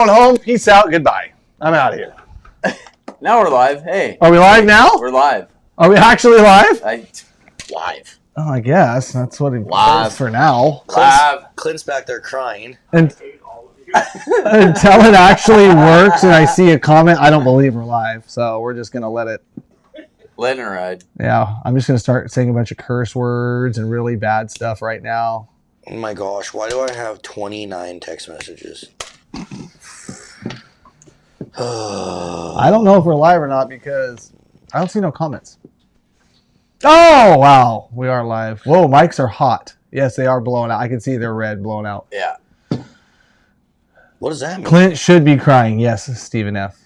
Going home. Peace out. Goodbye. I'm out of here. Now we're live. Hey. Are we live now? We're live. Are we actually live? Live. Oh, I guess. That's what it Live. is for now. Live. Clint's back there crying. And until it actually works and I see a comment, I don't believe we're live. So we're just going to let it. Letting it ride. Yeah. I'm just going to start saying a bunch of curse words and really bad stuff right now. Oh my gosh, why do I have 29 text messages? I don't know if we're live or not because I don't see no comments. Oh, wow. We are live. Whoa, mics are hot. Yes, they are blowing out. I can see they're red blowing out. Yeah. What does that mean? Clint should be crying. Yes, Stephen F.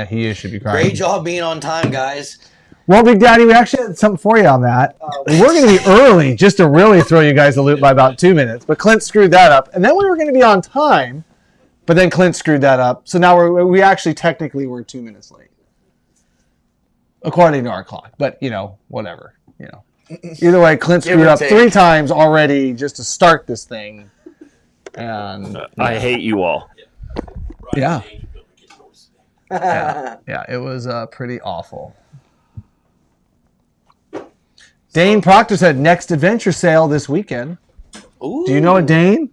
He should be crying. Great job being on time, guys. Well, Big Daddy, we actually had something for you on that. We're going to be early just to really throw you guys a loop by about 2 minutes. But Clint screwed that up. And then we were going to be on time, but then Clint screwed that up. So now we actually technically were 2 minutes late, according to our clock. But, whatever. Either way, Clint screwed up 3 times already just to start this thing. And I hate you all. Yeah. Yeah, it was pretty awful. Dane Proctor said next adventure sale this weekend. Ooh. Do you know a Dane?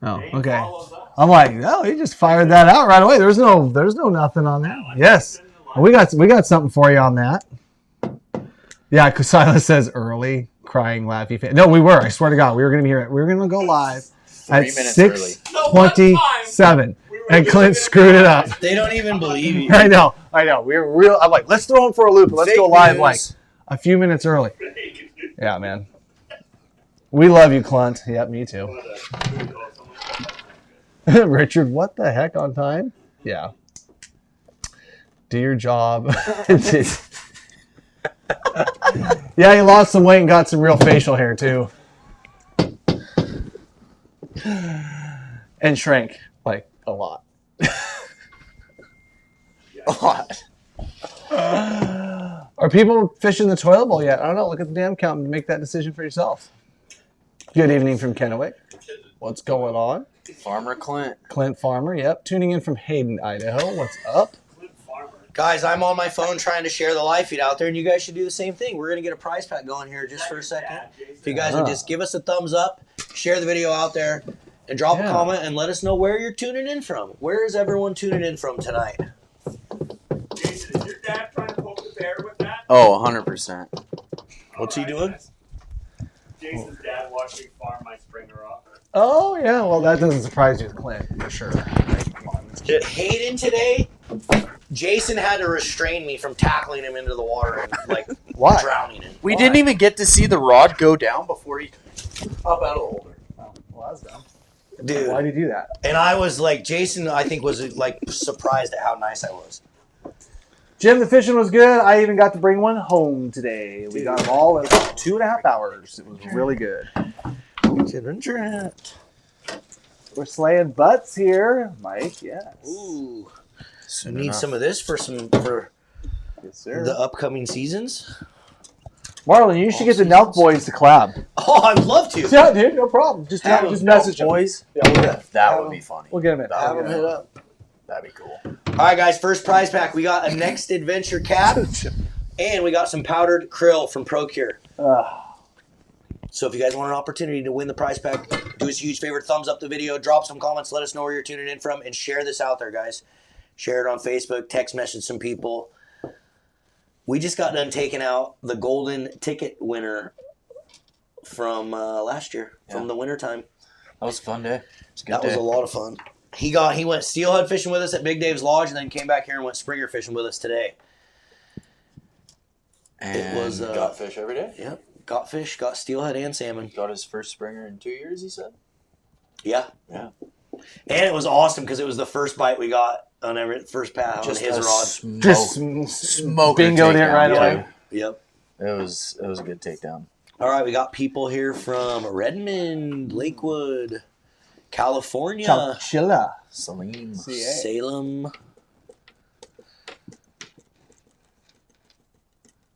Oh, okay. I'm like, no, he just fired that out right away. There's no nothing on that. Yes, we got something for you on that. Yeah, because Silas says early, crying, laughy face. No, we were. I swear to God, we were gonna be here. We were gonna go live at 6:27, and Clint screwed it up. They don't even believe you. I know. We're real. I'm like, let's throw him for a loop. Let's go live like a few minutes early. Yeah, man. We love you, Clint. Yep, me too. Richard, what the heck on time? Yeah. Do your job. Yeah, he lost some weight and got some real facial hair too. And shrank like a lot. A lot. Are people fishing the toilet bowl yet? I don't know. Look at the damn count and make that decision for yourself. Good evening from Kennewick. What's going on? Farmer Clint. Clint Farmer, yep. Tuning in from Hayden, Idaho. What's up? Guys, I'm on my phone trying to share the live feed out there, and you guys should do the same thing. We're going to get a prize pack going here just for a second. If you guys would just give us a thumbs up, share the video out there, and drop a comment and let us know where you're tuning in from. Where is everyone tuning in from tonight? Jason, is your dad trying to poke the bear with that? Oh, 100%. What's he doing? Jason's dad watched me farm my springer off. Oh, yeah. Well, that doesn't surprise you, Clint, for sure. Hayden today, Jason had to restrain me from tackling him into the water and drowning him. We didn't even get to see the rod go down before he up out of the holder. Well, that's dumb. Dude. Why did you do that? And I was like, Jason, I think, was like surprised at how nice I was. Jim, the fishing was good. I even got to bring one home today. We got them all in 2.5 hours. It was really good. We're slaying butts here, Mike. Yes. Ooh. So need some of this for yes, sir. the upcoming seasons. Marlon, you should get the Nelk boys to collab. Oh, I'd love to. Yeah, dude, no problem. Just message them. Boys. Yeah, That would be funny. we'll get them in. Have them hit up. That'd be cool. All right, guys. First prize pack. We got a Next Adventure cap, and we got some powdered krill from Procure. So if you guys want an opportunity to win the prize pack, do us a huge favor. Thumbs up the video. Drop some comments. Let us know where you're tuning in from, and share this out there, guys. Share it on Facebook. Text message some people. We just got done taking out the golden ticket winner from last year, from the wintertime. That was a fun day. That was a lot of fun. He went steelhead fishing with us at Big Dave's Lodge, and then came back here and went springer fishing with us today. And it was got fish every day? Yep. Got fish, got steelhead and salmon. Got his first springer in 2 years, he said? Yeah. Yeah. And it was awesome because it was the first bite we got on every first pass on his rod. Just bingoed it right away. Yep. It was a good takedown. All right, we got people here from Redmond, Lakewood, California, Chowchilla, Salem.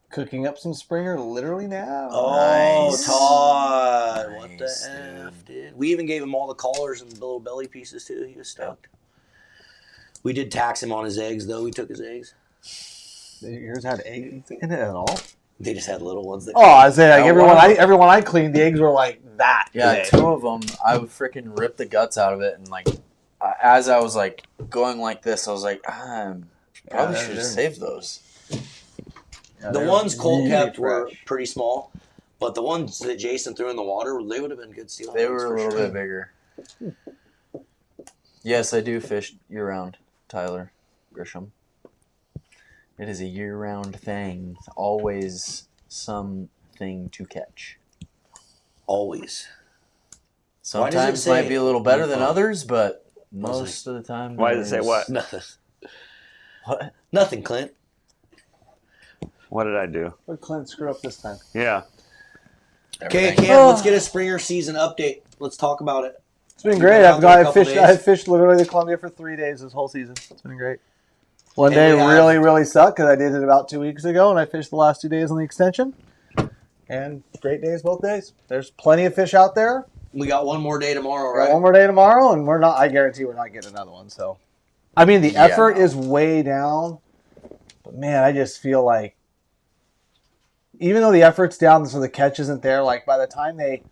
Cooking up some Springer literally now. Oh, Nice. Todd. What Nice, the F, dude? We even gave him all the collars and the little belly pieces, too. He was stoked. We did tax him on his eggs, though. We took his eggs. Yours had eggs in it at all? They just had little ones. That Oh, I say like Yeah, everyone I cleaned, the eggs were like that. Yeah, big. 2 of them, I would freaking rip the guts out of it, and like, as I was like going like this, I was like, probably should have saved those. Yeah, The they're ones Cole really kept were fresh. pretty small, but the ones that Jason threw in the water, they would have been good steel. They eggs were for a little sure. bit bigger. Yes, I do fish year-round, Tyler Grisham. It is a year-round thing. Always something to catch. Always. Why does it Sometimes say- might be a little better than others, but most of the time. Why does it say what? Nothing. What? Nothing, Clint. What did I do? What did Clint screw up this time? Yeah. Okay, Everything. Cam, let's get a Springer season update. Let's talk about it. It's been You've great. been out there a couple days. I fished literally the Columbia for 3 days this whole season. It's been great. One And day we have- really sucked because I did it about 2 weeks ago, and I fished the last 2 days on the extension. And great days both days. There's plenty of fish out there. We got one more day tomorrow, Got right? one more day tomorrow, and we're not. I guarantee we're not getting another one. So, I mean, the Yeah, effort no. is way down, but man, I just feel like even though the effort's down, so the catch isn't there. Like by the time they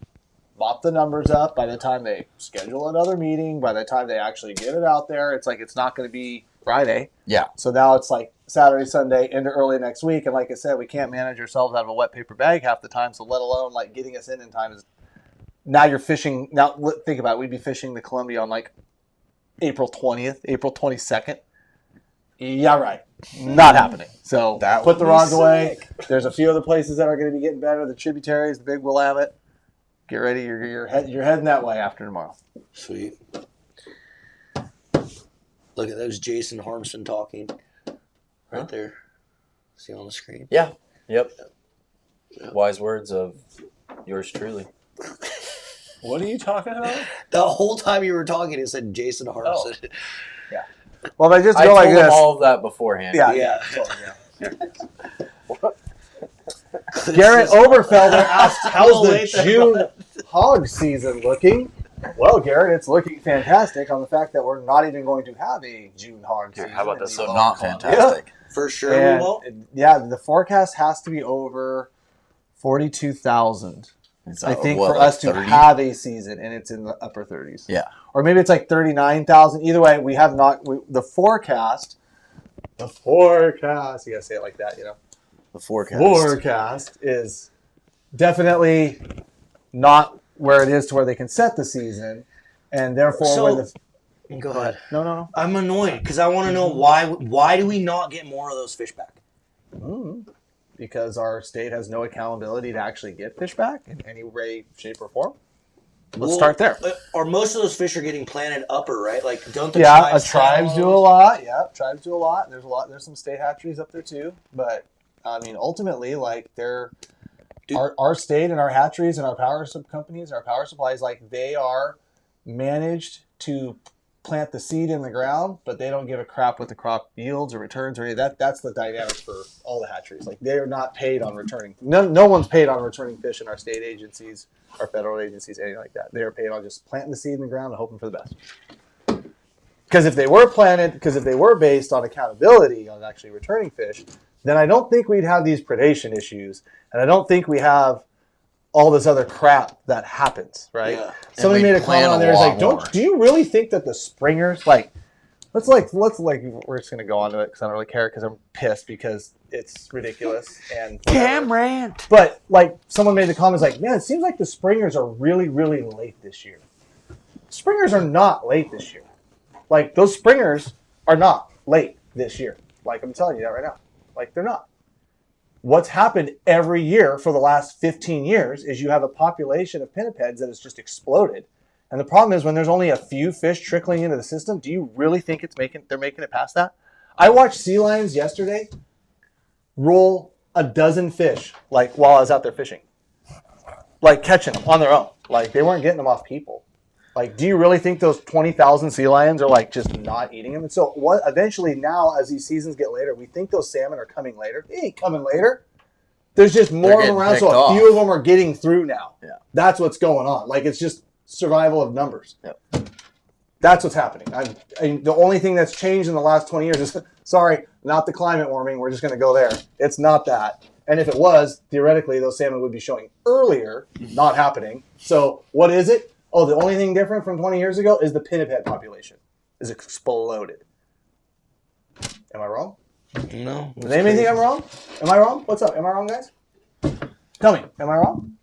mop the numbers up, by the time they schedule another meeting, by the time they actually get it out there, it's like it's not going to be Friday. Yeah. So now it's like Saturday, Sunday into early next week, and like I said, we can't manage ourselves out of a wet paper bag half the time. So let alone like getting us in time is. Now you're fishing. Now think about it. We'd be fishing the Columbia on like April 20th, April 22nd. Yeah, right. Not happening. So That put would the be rods away. sick. There's a few other places that are going to be getting better. The tributaries, the Big Willamette. Get ready. You're heading that way after tomorrow. Sweet. Look at those Jason Harmson talking right there. See on the screen? Yeah. Yep. Wise words of yours truly. What are you talking about? The whole time you were talking, it said Jason Harmson. Well, if I just I go told like him this. all of that beforehand. Yeah. Yeah. Garrett Oberfelder asked, "How's the Wait, June hog season looking?" Well, Garrett, it's looking fantastic on the fact that we're not even going to have a June hog season. how about this? So in not Columbia. fantastic. For sure And, we won't. yeah, the forecast has to be over 42,000. It's, I think what, for like us to 30? have a season, and it's in the upper 30s. Yeah. Or maybe it's like 39,000. Either way, we have not. The forecast. You gotta say it like that, you know. The forecast. Forecast is definitely not where it is to where they can set the season, and therefore So- where the. Go ahead. No. I'm annoyed because I want to know why do we not get more of those fish back? Because our state has no accountability to actually get fish back in any way, shape, or form. Let's Well, start there. Or most of those fish are getting planted upper, right? Like, don't the Yeah, tribes tribes plant do all a lot. Yeah, tribes do a lot. There's a lot. There's some state hatcheries up there too. But I mean, ultimately, like they're Dude. our state and our hatcheries and our power sub companies, our power supplies, like they are managed to plant the seed in the ground, but they don't give a crap what the crop yields or returns or any of that. That's the dynamic for all the hatcheries. Like they are not paid on returning. No one's paid on returning fish in our state agencies, our federal agencies, anything like that. They are paid on just planting the seed in the ground and hoping for the best. Because if they were based on accountability on actually returning fish, then I don't think we'd have these predation issues, and I don't think we have all this other crap that happens, right? Yeah. Somebody And we made a comment plan on a there. It's lot like, more. do you really think that the springers let's we're just gonna go on to it because I don't really care because I'm pissed because it's ridiculous and whatever. rant. But like someone made the comments like, man, it seems like the springers are really, really late this year. Springers are not late this year. Like those springers are not late this year. Like I'm telling you that right now. Like they're not. What's happened every year for the last 15 years is you have a population of pinnipeds that has just exploded. And the problem is when there's only a few fish trickling into the system, do you really think they're making it past that? I watched sea lions yesterday roll a dozen fish like while I was out there fishing. Like catching them on their own. Like they weren't getting them off people. Like, do you really think those 20,000 sea lions are like just not eating them? And so what eventually now as these seasons get later, we think those salmon are coming later. They ain't coming later. There's just more of them getting around, so picked a few off. of them are getting through now. Yeah. That's what's going on. Like, it's just survival of numbers. Yep. That's what's happening. The only thing that's changed in the last 20 years is, sorry, not the climate warming. We're just going to go there. It's not that. And if it was, theoretically, those salmon would be showing earlier, not happening. So what is it? Oh, the only thing different from 20 years ago is the pinniped population is exploded. Am I wrong? No. Does anybody think I'm wrong? Am I wrong? What's up? Am I wrong, guys? Tell me. Am I wrong?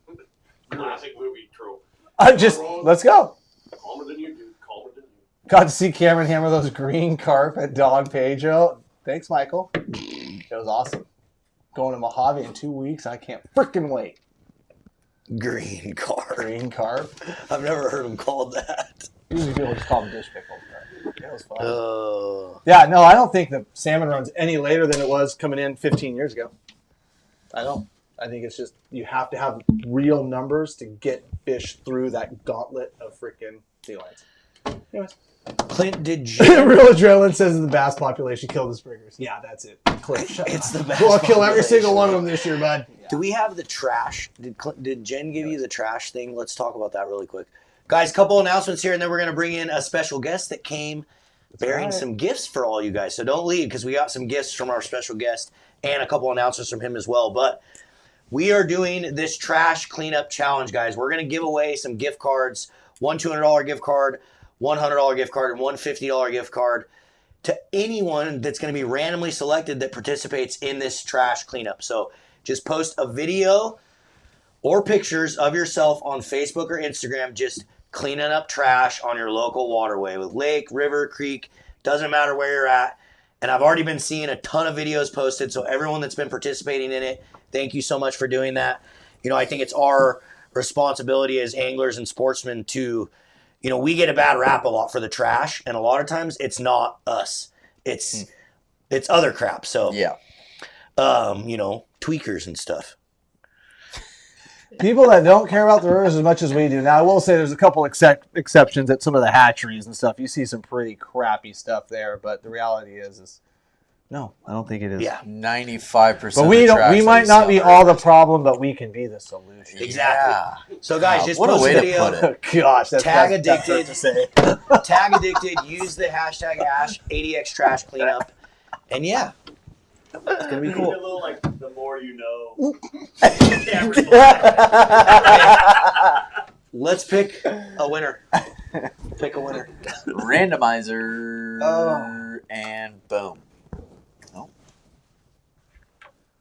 Classic movie trope. Let's go. Calmer than you, dude. Calmer than you. Got to see Cameron hammer those green carp at Dog Pedro. Thanks, Michael. It was awesome. Going to Mojave in 2 weeks. I can't freaking wait. Green carp. Green carp. I've never heard them called that. Usually people just call them dish pickles. But it was fun. Oh. Yeah, no, I don't think the salmon runs any later than it was coming in 15 years ago. I don't. I think it's just you have to have real numbers to get fish through that gauntlet of freaking sea lions. Anyways. Clint, did Real Adrenaline says the bass population killed the springers. Yeah, that's it. Clint, shut It's up. the bass Well, I'll kill every population. single one of them this year, bud. Do we have the trash? Did Jen give you the trash thing? Let's talk about that really quick. Guys, couple announcements here, and then we're going to bring in a special guest that came bearing right. some gifts for all you guys. So don't leave because we got some gifts from our special guest and a couple announcements from him as well. But we are doing this trash cleanup challenge, guys. We're going to give away some gift cards, one $200 gift card, $100 gift card, and one $50 gift card to anyone that's going to be randomly selected that participates in this trash cleanup. So just post a video or pictures of yourself on Facebook or Instagram just cleaning up trash on your local waterway with lake, river, creek, doesn't matter where you're at. And I've already been seeing a ton of videos posted, so everyone that's been participating in it, thank you so much for doing that. You know, I think it's our responsibility as anglers and sportsmen to, you know, we get a bad rap a lot for the trash, and a lot of times it's not us. It's other crap. So, Yeah. you know, tweakers and stuff. People that don't care about the rivers as much as we do. Now, I will say there's a couple exceptions at some of the hatcheries and stuff. You see some pretty crappy stuff there, but the reality is no, I don't think it is. Yeah, 95%. But we of the don't. trash We that might you not see be on the all the rivers. problem, but we can be the solution. exactly. So, guys, just what a post way a to video. put it. Gosh, that's Tag that's addicted. to say. Tag addicted. Use the hashtag #ADX trash cleanup, and yeah, it's gonna be A cool. little like the more you know. Let's pick a winner. Pick a winner. Randomizer and boom. Oh.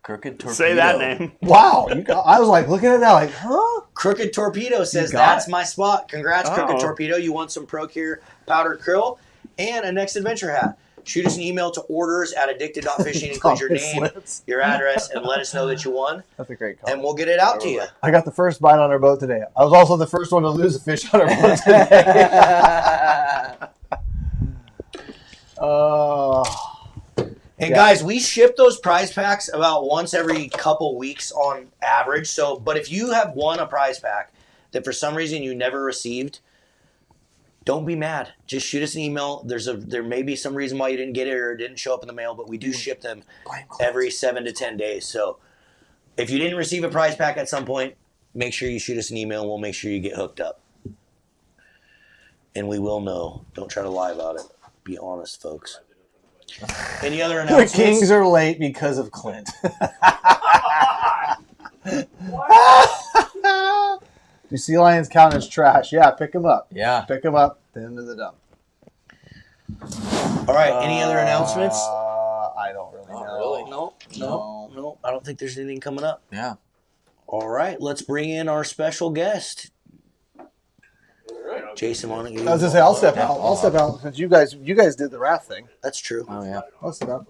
Crooked Torpedo. Say that name. Wow, I was like looking at that, like, huh? Crooked Torpedo says got that's it. my spot. Congrats, Crooked Oh. Torpedo. You won some ProCure powdered krill and a Next Adventure hat. Shoot us an email to orders@addicted.fishing. Include your Thomas name, Litz. your address, and let us know that you won, That's a great call. and we'll get it out to you. I got the first bite on our boat today. I was also the first one to lose a fish on our boat today. And Yeah. guys, we ship those prize packs about once every couple weeks on average. So, but if you have won a prize pack that for some reason you never received, don't be mad. Just shoot us an email. There may be some reason why you didn't get it or it didn't show up in the mail, but we do ship them every 7 to 10 days. So if you didn't receive a prize pack at some point, make sure you shoot us an email and we'll make sure you get hooked up. And we will know. Don't try to lie about it. Be honest, folks. Any other The announcements? Kings are late because of Clint. Do sea lions count as trash? Yeah, pick them up. Yeah. Pick them up, then into the dump. All right. Any other announcements? I don't really Not know. really. No. I don't think there's anything coming up. Yeah. All right. Let's bring in our special guest. Jason, why don't you? I was gonna say I'll step out. I'll step out since you guys did the raft thing. That's true. Oh, yeah. I'll step out.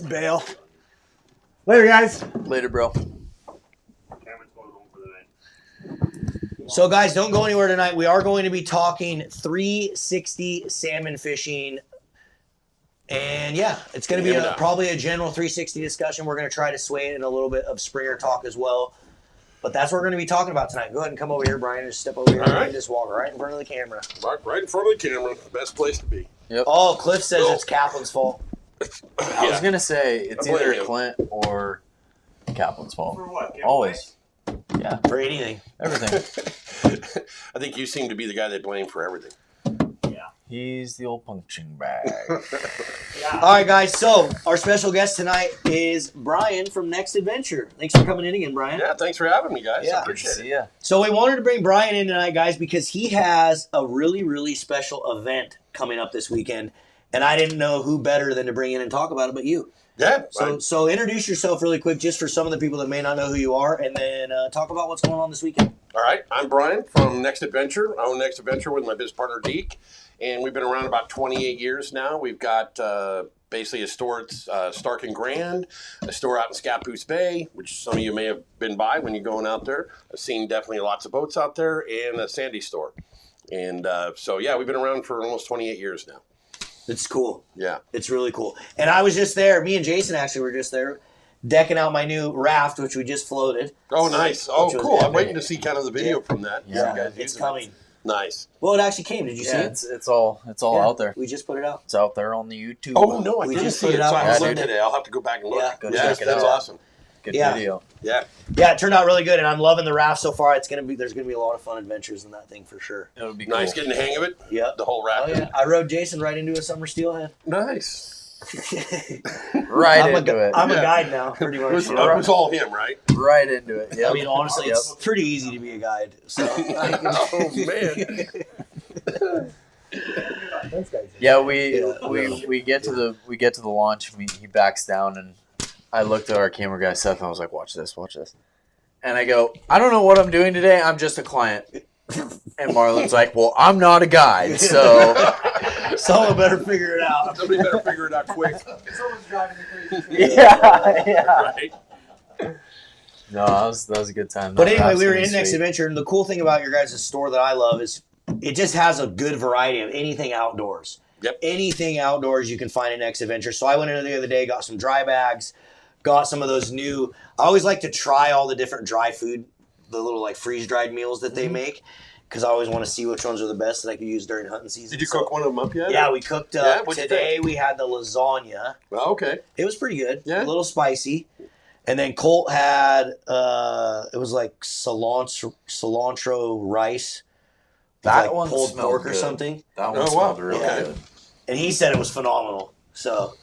Bail. Later, guys. Later, bro. Cameron's going home for the night. So, guys, don't go anywhere tonight. We are going to be talking 360 salmon fishing. And, yeah, it's going to be probably a general 360 discussion. We're going to try to sway it in a little bit of Springer talk as well. But that's what we're going to be talking about tonight. Go ahead and come over here, Brian. Just step over here All right. and just walk right in front of the camera. Right in front of the camera. Best place to be. Oh, Cliff says it's Kaplan's fault. I was gonna say it's I blame either you. Clint or Kaplan's fault. For what? giveaways? Always. Yeah, For anything. everything. I think you seem to be the guy they blame for everything. He's the old punching bag. Yeah. All right, guys. So our special guest tonight is Brian from Next Adventure. Thanks for coming in again, Brian. Yeah, thanks for having me, guys. Yeah. I Good to appreciate see it. ya. So we wanted to bring Brian in tonight, guys, because he has a really, really special event coming up this weekend, and I didn't know who better than to bring in and talk about it but you. Yeah. So introduce yourself really quick, just for some of the people that may not know who you are, and then talk about what's going on this weekend. All right. I'm Brian from Next Adventure. I own Next Adventure with my business partner, Deke. And we've been around about 28 years now. We've got basically a store at Stark and Grand, a store out in Scappoose Bay, which some of you may have been by when you're going out there. I've seen definitely lots of boats out there, and a Sandy store. And so, yeah, we've been around for almost 28 years now. It's cool. Yeah. It's really cool. And I was just there. Me and Jason actually were just there, decking out my new raft, which we just floated. Oh, nice. Oh, Which was cool. I'm epic. waiting to see kind of the video from that. Yeah. You guys It's using it. coming. Nice. Well, it actually came. Did you see Yeah, it? it's all Yeah, out there. We just put it out. It's out there on the YouTube. Oh, no, I We didn't just see put it. it out So I on haven't Sunday. looked at it. I'll have to go back and look. Yeah, go yeah, check it that's out. awesome. Good Yeah. video. Yeah. Yeah, it turned out really good, and I'm loving the raft so far. There's gonna be a lot of fun adventures in that thing for sure. It would be Nice cool. getting the hang of it. Yep. The whole Oh wrap. yeah, I rode Jason right into a summer steelhead. Nice. Right I'm into it. I'm a Yeah. guide now, pretty It was, much. it was all him, right? Right into it. Yep. I mean, honestly, Yep. it's pretty easy to be a guide. So. Oh, man. Yeah, we get to the launch. He backs down, and I looked at our camera guy Seth, and I was like, "Watch this, watch this." And I go, "I don't know what I'm doing today. I'm just a client." And Marlon's like, "Well, I'm not a guide, so." Someone better figure it out. Somebody better figure it out quick. Someone's driving me crazy. yeah. Right? No, that was a good time. But That anyway, raft's we were gonna in be Next sweet. Adventure, and the cool thing about your guys' store that I love is it just has a good variety of anything outdoors. Yep. Anything outdoors you can find at Next Adventure. So I went in the other day, got some dry bags, got some of those new. I always like to try all the different dry food, the little like freeze dried meals that they make, because I always want to see which ones are the best that I could use during hunting season. Did you So- cook one of them up yet? Yeah, we cooked Yeah, what'd you today. We had the lasagna. Oh, okay. It was pretty good. Yeah. A little spicy. And then Colt had it was like cilantro rice. with, That like one pulled smelled pork or good. something. That one Oh, wow. smelled really Yeah. good. And he said it was phenomenal. So,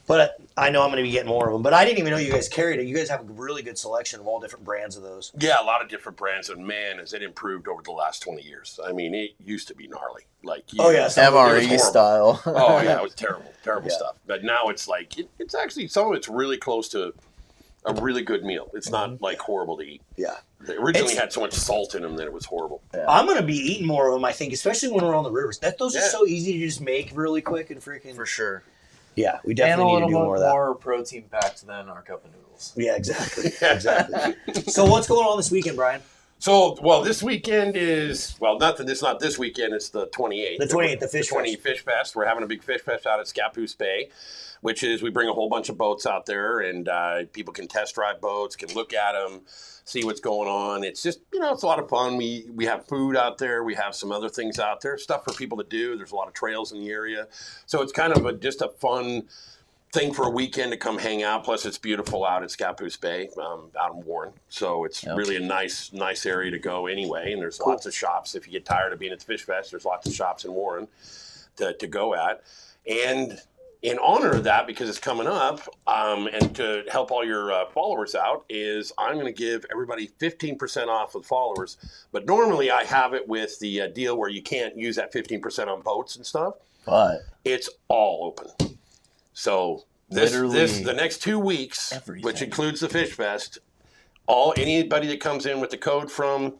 but I know I'm going to be getting more of them. But I didn't even know you guys carried it. You guys have a really good selection of all different brands of those. Yeah, a lot of different brands, and man, has it improved over the last 20 years. I mean, it used to be gnarly. Like, Oh, yeah, some of it was MRE horrible. style. Oh yeah, it was terrible Yeah. stuff. But now it's like it's actually some of it's really close to a really good meal. It's not like horrible to eat. Yeah. They originally It's- had so much salt in them that it was horrible. I'm going to be eating more of them, I think, especially when we're on the rivers. Those are Yeah. so easy to just make really quick and freaking. For sure. Yeah, we And a definitely need to little do more of that. more protein packed than our cup of noodles. Yeah, exactly. Exactly. So what's going on this weekend, Brian? So, well, this weekend is nothing. It's not this weekend. It's the 28th. The 28th, the Fish Fest. Fish Fest. We're having a big Fish Fest out at Scappoose Bay, which is we bring a whole bunch of boats out there, and people can test drive boats, can look at them, see what's going on. It's just it's a lot of fun. We have food out there. We have some other things out there, stuff for people to do. There's a lot of trails in the area, so it's kind of just a fun thing for a weekend to come hang out. Plus, it's beautiful out at Scappoose Bay, out in Warren. So it's really a nice area to go anyway. And there's lots of shops. If you get tired of being at the Fish Fest, there's lots of shops in Warren to go at. And in honor of that, because it's coming up, and to help all your followers out, is I'm going to give everybody 15% off with followers. But normally I have it with the deal where you can't use that 15% on boats and stuff. But It's all open. So Literally the next 2 weeks, everything. which includes the Fish Fest, anybody that comes in with the code from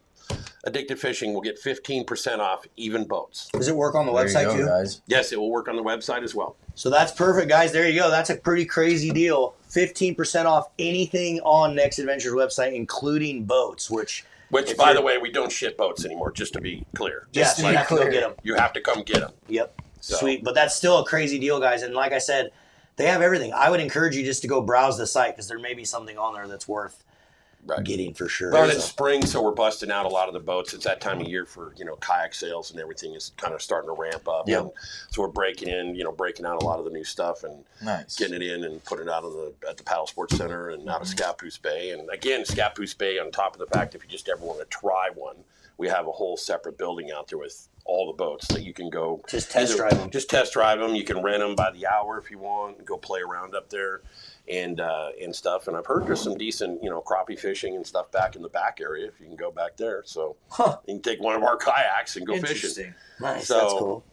Addicted Fishing will get 15% off, even boats. Does it work on the there you website go, too? guys. Yes, it will work on the website as well. So that's perfect, guys. There you go. That's a pretty crazy deal. 15% off anything on Next Adventure's website, including boats, which Which, by the way, we don't ship boats anymore, just to be clear. yes, you have to go get them. You have to come get them. Yep. So- Sweet. But that's still a crazy deal, guys. And like I said, they have everything. I would encourage you just to go browse the site because there may be something on there that's worth getting for sure. Well, it's So. spring, so we're busting out a lot of the boats. It's that time of year for, kayak sales and everything is kind of starting to ramp up. Yep. And so we're breaking out a lot of the new stuff and Nice. getting it in and putting it out at the Paddle Sports Center and out of Scappoose Bay. And again, Scappoose Bay, on top of the fact, if you just ever want to try one, we have a whole separate building out there with all the boats that you can go. Just test drive them. Just test drive them. You can rent them by the hour if you want and go play around up there and stuff. And I've heard there's some decent, crappie fishing and stuff back in the back area if you can go back there. So you can take one of our kayaks and go fishing. Interesting. Nice. So, that's cool.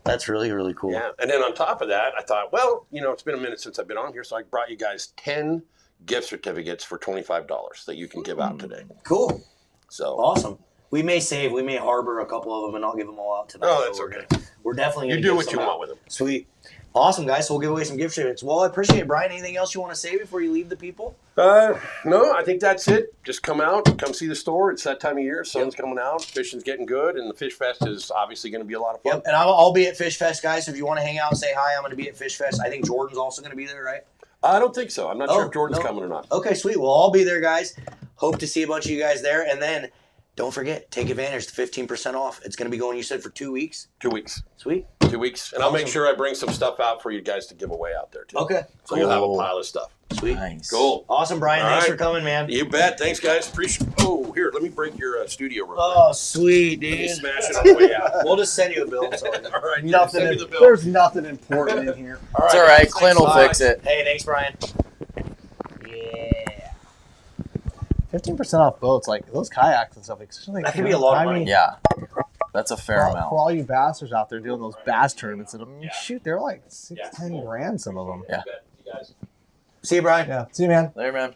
That's really, really cool. Yeah. And then on top of that, I thought, well, it's been a minute since I've been on here, so I brought you guys 10 gift certificates for $25 that you can give out today. Cool. So Awesome. We may harbor a couple of them and not give them all out tonight. Oh, that's So okay. We're definitely You going do to what you want with them. Sweet. Awesome, guys. So we'll give away some gift certificates. Well, I appreciate it, Brian. Anything else you want to say before you leave the people? No, I think that's it. Just come out, come see the store. It's that time of year. Sun's coming out, fishing's getting good, and the Fish Fest is obviously going to be a lot of fun. Yep. And I'll be at Fish Fest, guys. So if you want to hang out and say hi, I'm going to be at Fish Fest. I think Jordan's also going to be there, right? I don't think so. I'm not sure if Jordan's no. coming or not. Okay, sweet. Well, I'll be there, guys. Hope to see a bunch of you guys there. And then don't forget, take advantage of the 15% off. It's going to be going, you said, for 2 weeks? 2 weeks. Sweet. 2 weeks. And I'll make sure I bring some stuff out for you guys to give away out there, too. Okay. So you'll have a pile of stuff. Sweet. Nice. Cool. Awesome, Brian. All Thanks right. for coming, man. You bet. Thanks, guys. Appreciate. Oh, here, let me break your studio real quick. Oh, sweet, Let me dude. smash it on the way out. We'll just send you a bill. It's all good. All right, Nothing. send me the bill. There's nothing important in here. It's all right. Clint will Bye. fix it. Hey, thanks, Brian. Yeah. 15% off boats, like those kayaks and stuff. Especially, That could be a lot of money. Yeah. That's a fair For amount. all you bastards out there doing those bass tournaments, and shoot, they're like 6-10 grand, some of them. Yeah. You guys. See you, Brian. Yeah. See you, man. There, man.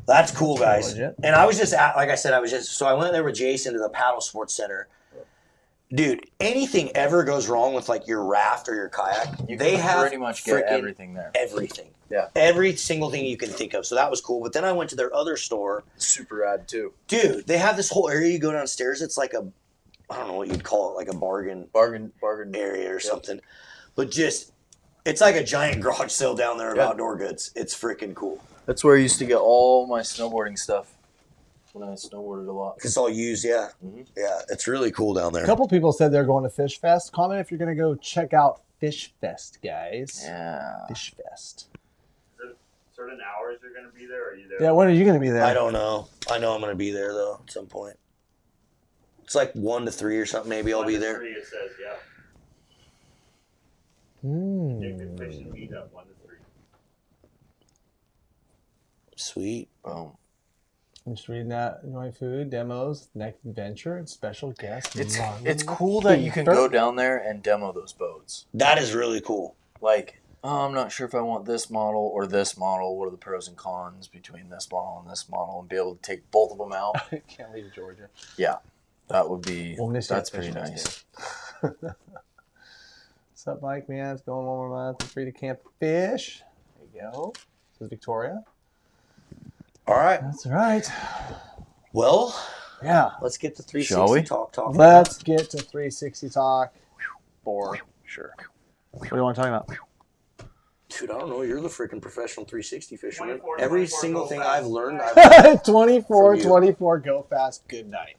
That's cool, guys. Legit. And I was just like I said, so I went there with Jason to the Paddle Sports Center. Dude, anything ever goes wrong with like your raft or your kayak, they have pretty much get frickin' everything there. everything. Yeah. Every single thing you can think of. So that was cool. But then I went to their other store. Super rad too. Dude, they have this whole area you go downstairs. It's like I don't know what you'd call it, like a bargain Bargain. area or something. But just, it's like a giant garage sale down there of Yeah. outdoor goods. It's freaking cool. That's where I used to get all my snowboarding stuff when I snowboarded a lot. It's all used, yeah. Mhm. Yeah, it's really cool down there. A couple people said they're going to Fish Fest. Comment if you're going to go check out Fish Fest, guys. Yeah. Fish Fest. Is there certain hours you're going to be there? Or are you there? Yeah, when are you going to be there? I don't know. I know I'm going to be there, though, at some point. It's like 1 to 3 or something. Maybe I'll 1 be to there. 3, it says, yeah. Nick and Fish and meet up 1 to 3. Sweet. Boom. I'm just reading that. Enjoy food, demos, next adventure, and special guests. It's cool that you can go down there and demo those boats. That is really cool. Like, I'm not sure if I want this model or this model. What are the pros and cons between this model and this model? And be able to take both of them out. Can't leave Georgia. Yeah, that would be. We'll miss you That's at Fish pretty Fest, nice. What's up, Mike, man? It's going 1 more month. Free to camp fish. There you go. This is Victoria. All right. That's right. Well, Yeah. let's get to 360 Shall we? talk. Let's get to 360 talk for Sure. what do you want to talk about? Dude, I don't know. You're the freaking professional 360 fisherman. 24, Every 24, single go thing fast. I've learned, I've 24, From you. 24, go fast, good night.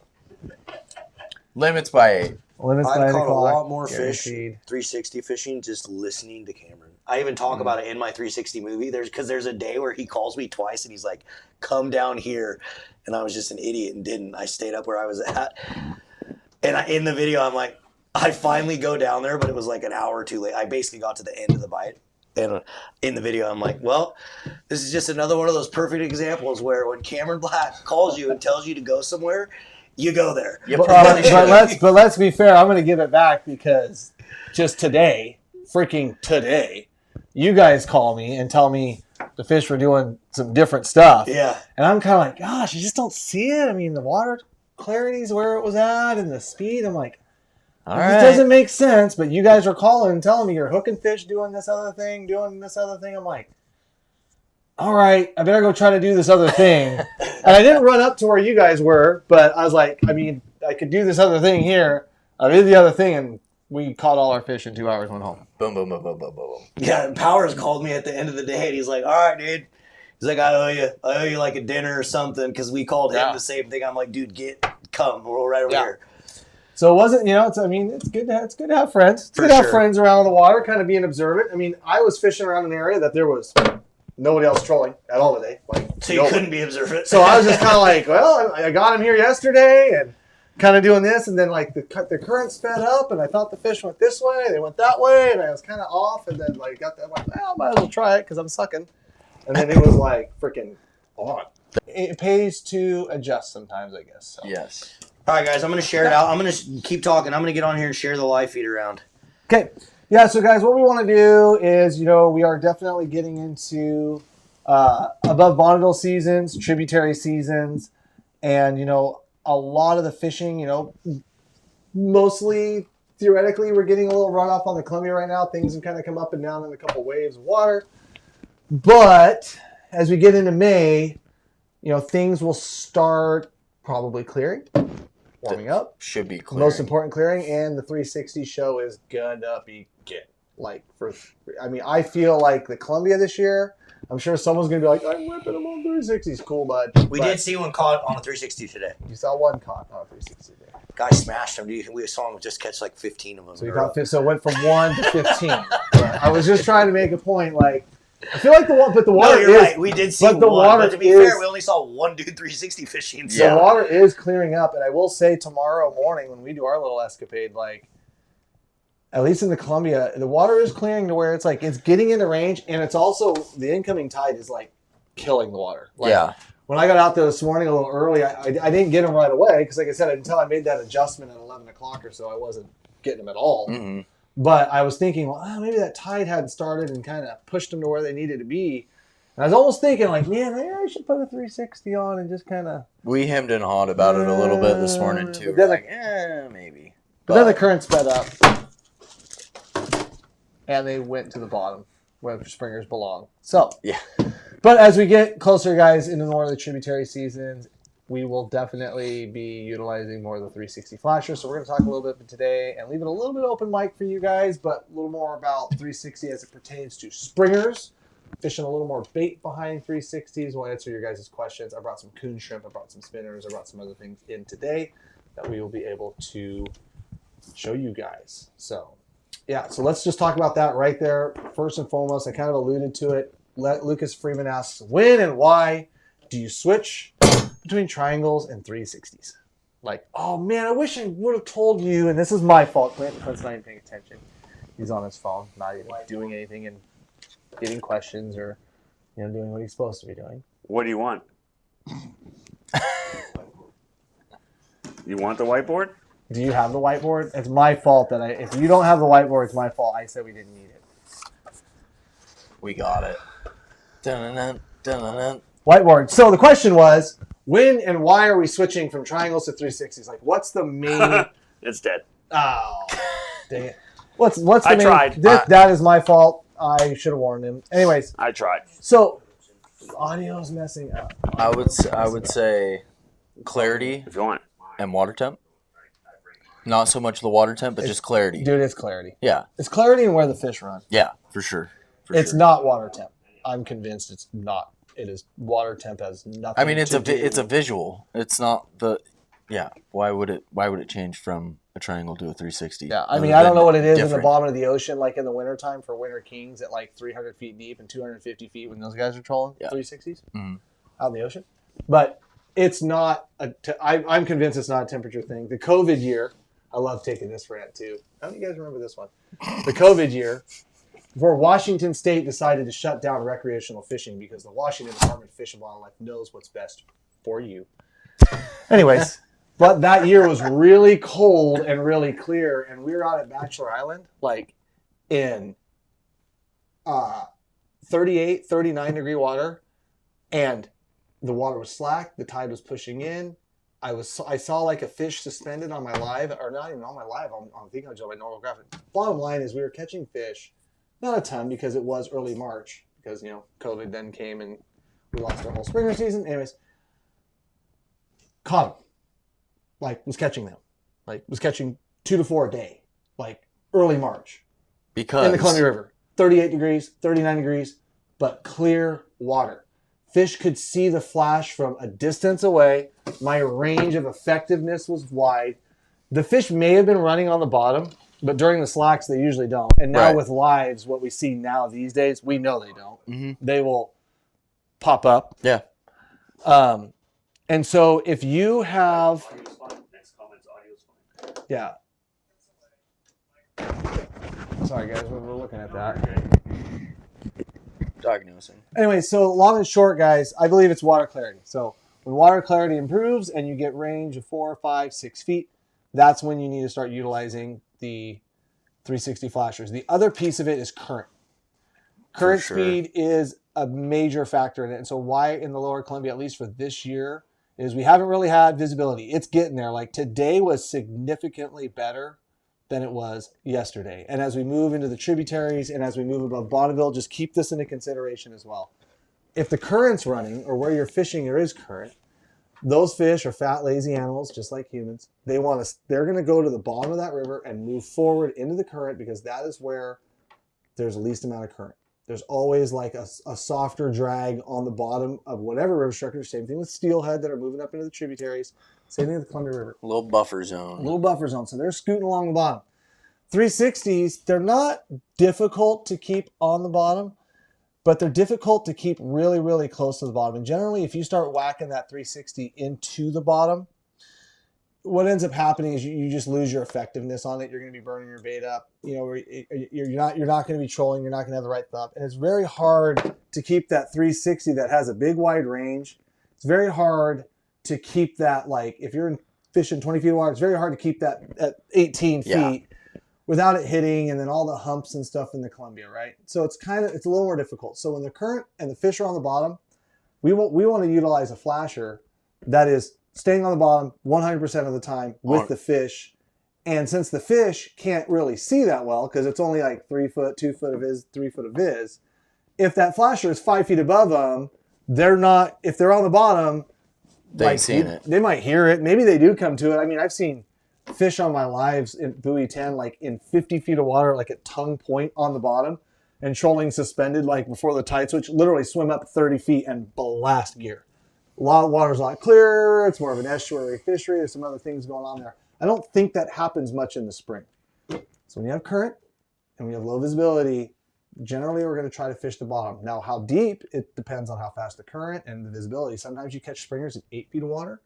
Limits by 8. Limits by I've 8 caught a o'clock. lot more fish Guaranteed. 360 fishing just listening to Cameron. I even talk about it in my 360 movie. There's a day where he calls me twice and he's like, "Come down here," and I was just an idiot and didn't. I stayed up where I was at, and in the video I'm like, I finally go down there, but it was like an hour too late. I basically got to the end of the bite. And in the video, I'm like, well, this is just another one of those perfect examples where when Cameron Black calls you and tells you to go somewhere, you go there. You But, probably should. but let's be fair. I'm going to give it back because just today, freaking today, you guys call me and tell me the fish were doing some different stuff. Yeah. And I'm kind of like, gosh, I just don't see it. I mean, the water clarity's where it was at and the speed. I'm like, All it right. doesn't make sense. But you guys are calling and telling me you're hooking fish, doing this other thing, doing this other thing. I'm like, all right, I better go try to do this other thing. And I didn't run up to where you guys were, but I was like, I mean, I could do this other thing here. I did the other thing, and we caught all our fish in 2 hours, went home. Boom, boom, boom, boom, boom, boom, boom. Yeah, and Powers called me at the end of the day, and he's like, all right, dude, He's like, I owe you like a dinner or something because we called him the same thing. I'm like, dude, come, we're right over here. So it wasn't, it's good to have friends. It's good to have friends around the water, kind of being observant. I mean, I was fishing around an area that there was nobody else trolling at all today. So you couldn't be observant. So I was just kind of like, well, I got him here yesterday and kind of doing this, and then like the current sped up, and I thought the fish went this way, they went that way, and I was kind of off, and then like got that, I'm like, well, I might as well try it because I'm sucking, and then it was like freaking on. It pays to adjust sometimes, I guess. So. Yes. All right, guys, I'm going to share it out. I'm going to keep talking. I'm going to get on here and share the live feed around. Okay. Yeah, so guys, what we want to do is, we are definitely getting into above Bonneville seasons, tributary seasons, and, a lot of the fishing, mostly theoretically we're getting a little runoff on the Columbia right now. Things have kind of come up and down in a couple waves of water. But as we get into May, things will start probably clearing, warming up. Should be clearing. Most important clearing, and the 360 show is gonna be good. I feel like the Columbia this year, I'm sure someone's gonna be like, I'm whipping them on 360s. Cool, bud. We did see one caught on a 360 today. You saw one caught on a 360 today. Guy smashed them. We saw him just catch like 15 of them. So it went from 1 to 15. I was just trying to make a point, like, I feel like the water No, you're right. We did see but the one. water But to be fair, we only saw one dude 360 fishing. So. The water is clearing up, and I will say tomorrow morning when we do our little escapade, like, at least in the Columbia, the water is clearing to where it's like it's getting into range, and it's also the incoming tide is like killing the water. Like, when I got out there this morning a little early, I didn't get them right away because, like I said, until I made that adjustment at 11 o'clock or so, I wasn't getting them at all. Mm-hmm. But I was thinking, well, maybe that tide hadn't started and kind of pushed them to where they needed to be. And I was almost thinking, like, man, maybe I should put a 360 on and just kind of... We hemmed and hawed about it a little bit this morning, too. We're like, maybe. But then the current sped up. And they went to the bottom where springers belong. So, yeah. But as we get closer, guys, into more of the tributary seasons, we will definitely be utilizing more of the 360 flasher. So we're going to talk a little bit today and leave it a little bit open mic for you guys, but a little more about 360 as it pertains to springers. Fishing a little more bait behind 360s. We'll answer your guys' questions. I brought some coon shrimp. I brought some spinners. I brought some other things in today that we will be able to show you guys. So, yeah, so let's just talk about that right there. First and foremost, I kind of alluded to it. Lucas Freeman asks, when and why do you switch between triangles and 360s? Like, oh man, I wish I would have told you, and this is my fault. Clint's not even paying attention. He's on his phone, not even doing anything and getting questions or doing what he's supposed to be doing. What do you want? You want the whiteboard? Do you have the whiteboard? It's my fault that if you don't have the whiteboard, it's my fault. I said we didn't need it. We got it. Dun-dun-dun, dun-dun-dun. Whiteboard. So the question was, when and why are we switching from triangles to 360s? Like, what's the main... It's dead. Oh, dang it. What's the main... I tried. That is my fault. I should have warned him. Anyways. I tried. So, audio is messing up. I would say clarity If you want. and water temp. Not so much the water temp, but just clarity. Dude, it's clarity. Yeah. It's clarity and where the fish run. Yeah, for sure. It's not water temp. I'm convinced it's not. It is water temp has nothing. I mean, it's to do. it's a visual. It's not the. Yeah. Why would it change from a triangle to a 360? Yeah, I mean, I don't know what it is in the different. bottom of the ocean, like in the wintertime for winter kings at like 300 feet deep and 250 feet when those guys are trolling 360s out in the ocean. But it's not. I'm convinced it's not a temperature thing. The COVID year, I love taking this rant too. How many of you guys remember this one? The COVID year, where Washington State decided to shut down recreational fishing because the Washington Department of Fish and Wildlife knows what's best for you. Anyways, but that year was really cold and really clear, and we were out at Bachelor Island, like in 38, 39 degree water, and the water was slack, the tide was pushing in. I saw like a fish suspended on my live, or not even on my live, on the on my normal graphic. Bottom line is we were catching fish, not a ton because it was early March, because COVID then came and we lost our whole springer season. Anyways, caught them. Like, was catching them. Like, was catching 2 to 4 a day. Like, early March. Because in the Columbia River. 38 degrees, 39 degrees, but clear water. Fish could see the flash from a distance away. My range of effectiveness was wide. The fish may have been running on the bottom, but during the slacks, they usually don't. And now Right. with lives, what we see now these days, we know they don't. Mm-hmm. They will pop up. Yeah. And so if you have, Audio's fine. Next comment's audio's fine. yeah. Sorry guys, we're looking at that. Diagnosing. Anyway, so long and short, guys, I believe it's water clarity. So when water clarity improves and you get range of 4, 5, 6 feet, that's when you need to start utilizing the 360 flashers. The other piece of it is current. Current sure. speed is a major factor in it. And so why in the Lower Columbia, at least for this year, is we haven't really had visibility. It's getting there. Like today was significantly better than it was yesterday. And as we move into the tributaries and as we move above Bonneville, just keep this into consideration as well. If the current's running or where you're fishing there is current, those fish are fat, lazy animals, just like humans. They're going to go to the bottom of that river and move forward into the current because that is where there's the least amount of current. There's always like a softer drag on the bottom of whatever river structure. Same thing with steelhead that are moving up into the tributaries. Same thing with the Columbia River. A little buffer zone. A little buffer zone. So they're scooting along the bottom. 360s, they're not difficult to keep on the bottom, but they're difficult to keep really, really close to the bottom. And generally, if you start whacking that 360 into the bottom, what ends up happening is you just lose your effectiveness on it. You're going to be burning your bait up. You know, you're not going to be trolling. You're not going to have the right thump. And it's very hard to keep that 360 that has a big wide range. It's very hard to keep that, like if you're fishing 20 feet of water, it's very hard to keep that at 18 feet without it hitting and then all the humps and stuff in the Columbia, right? So it's a little more difficult. So when the current and the fish are on the bottom, we want to utilize a flasher that is staying on the bottom 100% of the time with the fish. And since the fish can't really see that well, because it's only like 3 foot, 2 foot of his, 3 foot of his, if that flasher is 5 feet above them, if they're on the bottom, They ain't seen it. They might hear it. Maybe they do come to it. I mean, I've seen fish on my lives in buoy 10, like in 50 feet of water, like at tongue point on the bottom, and trolling suspended, like before the tide switch, literally swim up 30 feet and blast gear. A lot of water's a lot clearer. It's more of an estuary fishery. There's some other things going on there. I don't think that happens much in the spring. So when you have current and we have low visibility, generally we're going to try to fish the bottom. Now, how deep, it depends on how fast the current and the visibility. Sometimes you catch springers in 8 feet of water.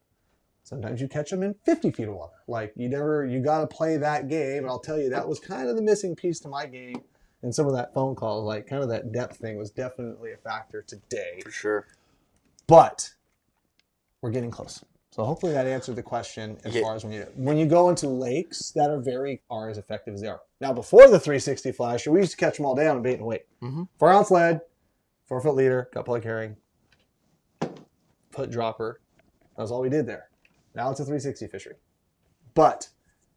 Sometimes you catch them in 50 feet of water. Like you got to play that game. And I'll tell you, that was kind of the missing piece to my game. And some of that phone call, like kind of that depth thing was definitely a factor today. For sure. But we're getting close. So hopefully that answered the question as far as when you go into lakes that are as effective as they are. Now, before the 360 flasher, we used to catch them all day on a bait and weight. 4 ounce lead, 4 foot leader, gut plug herring, foot dropper. That was all we did there. Now it's a 360 fishery. But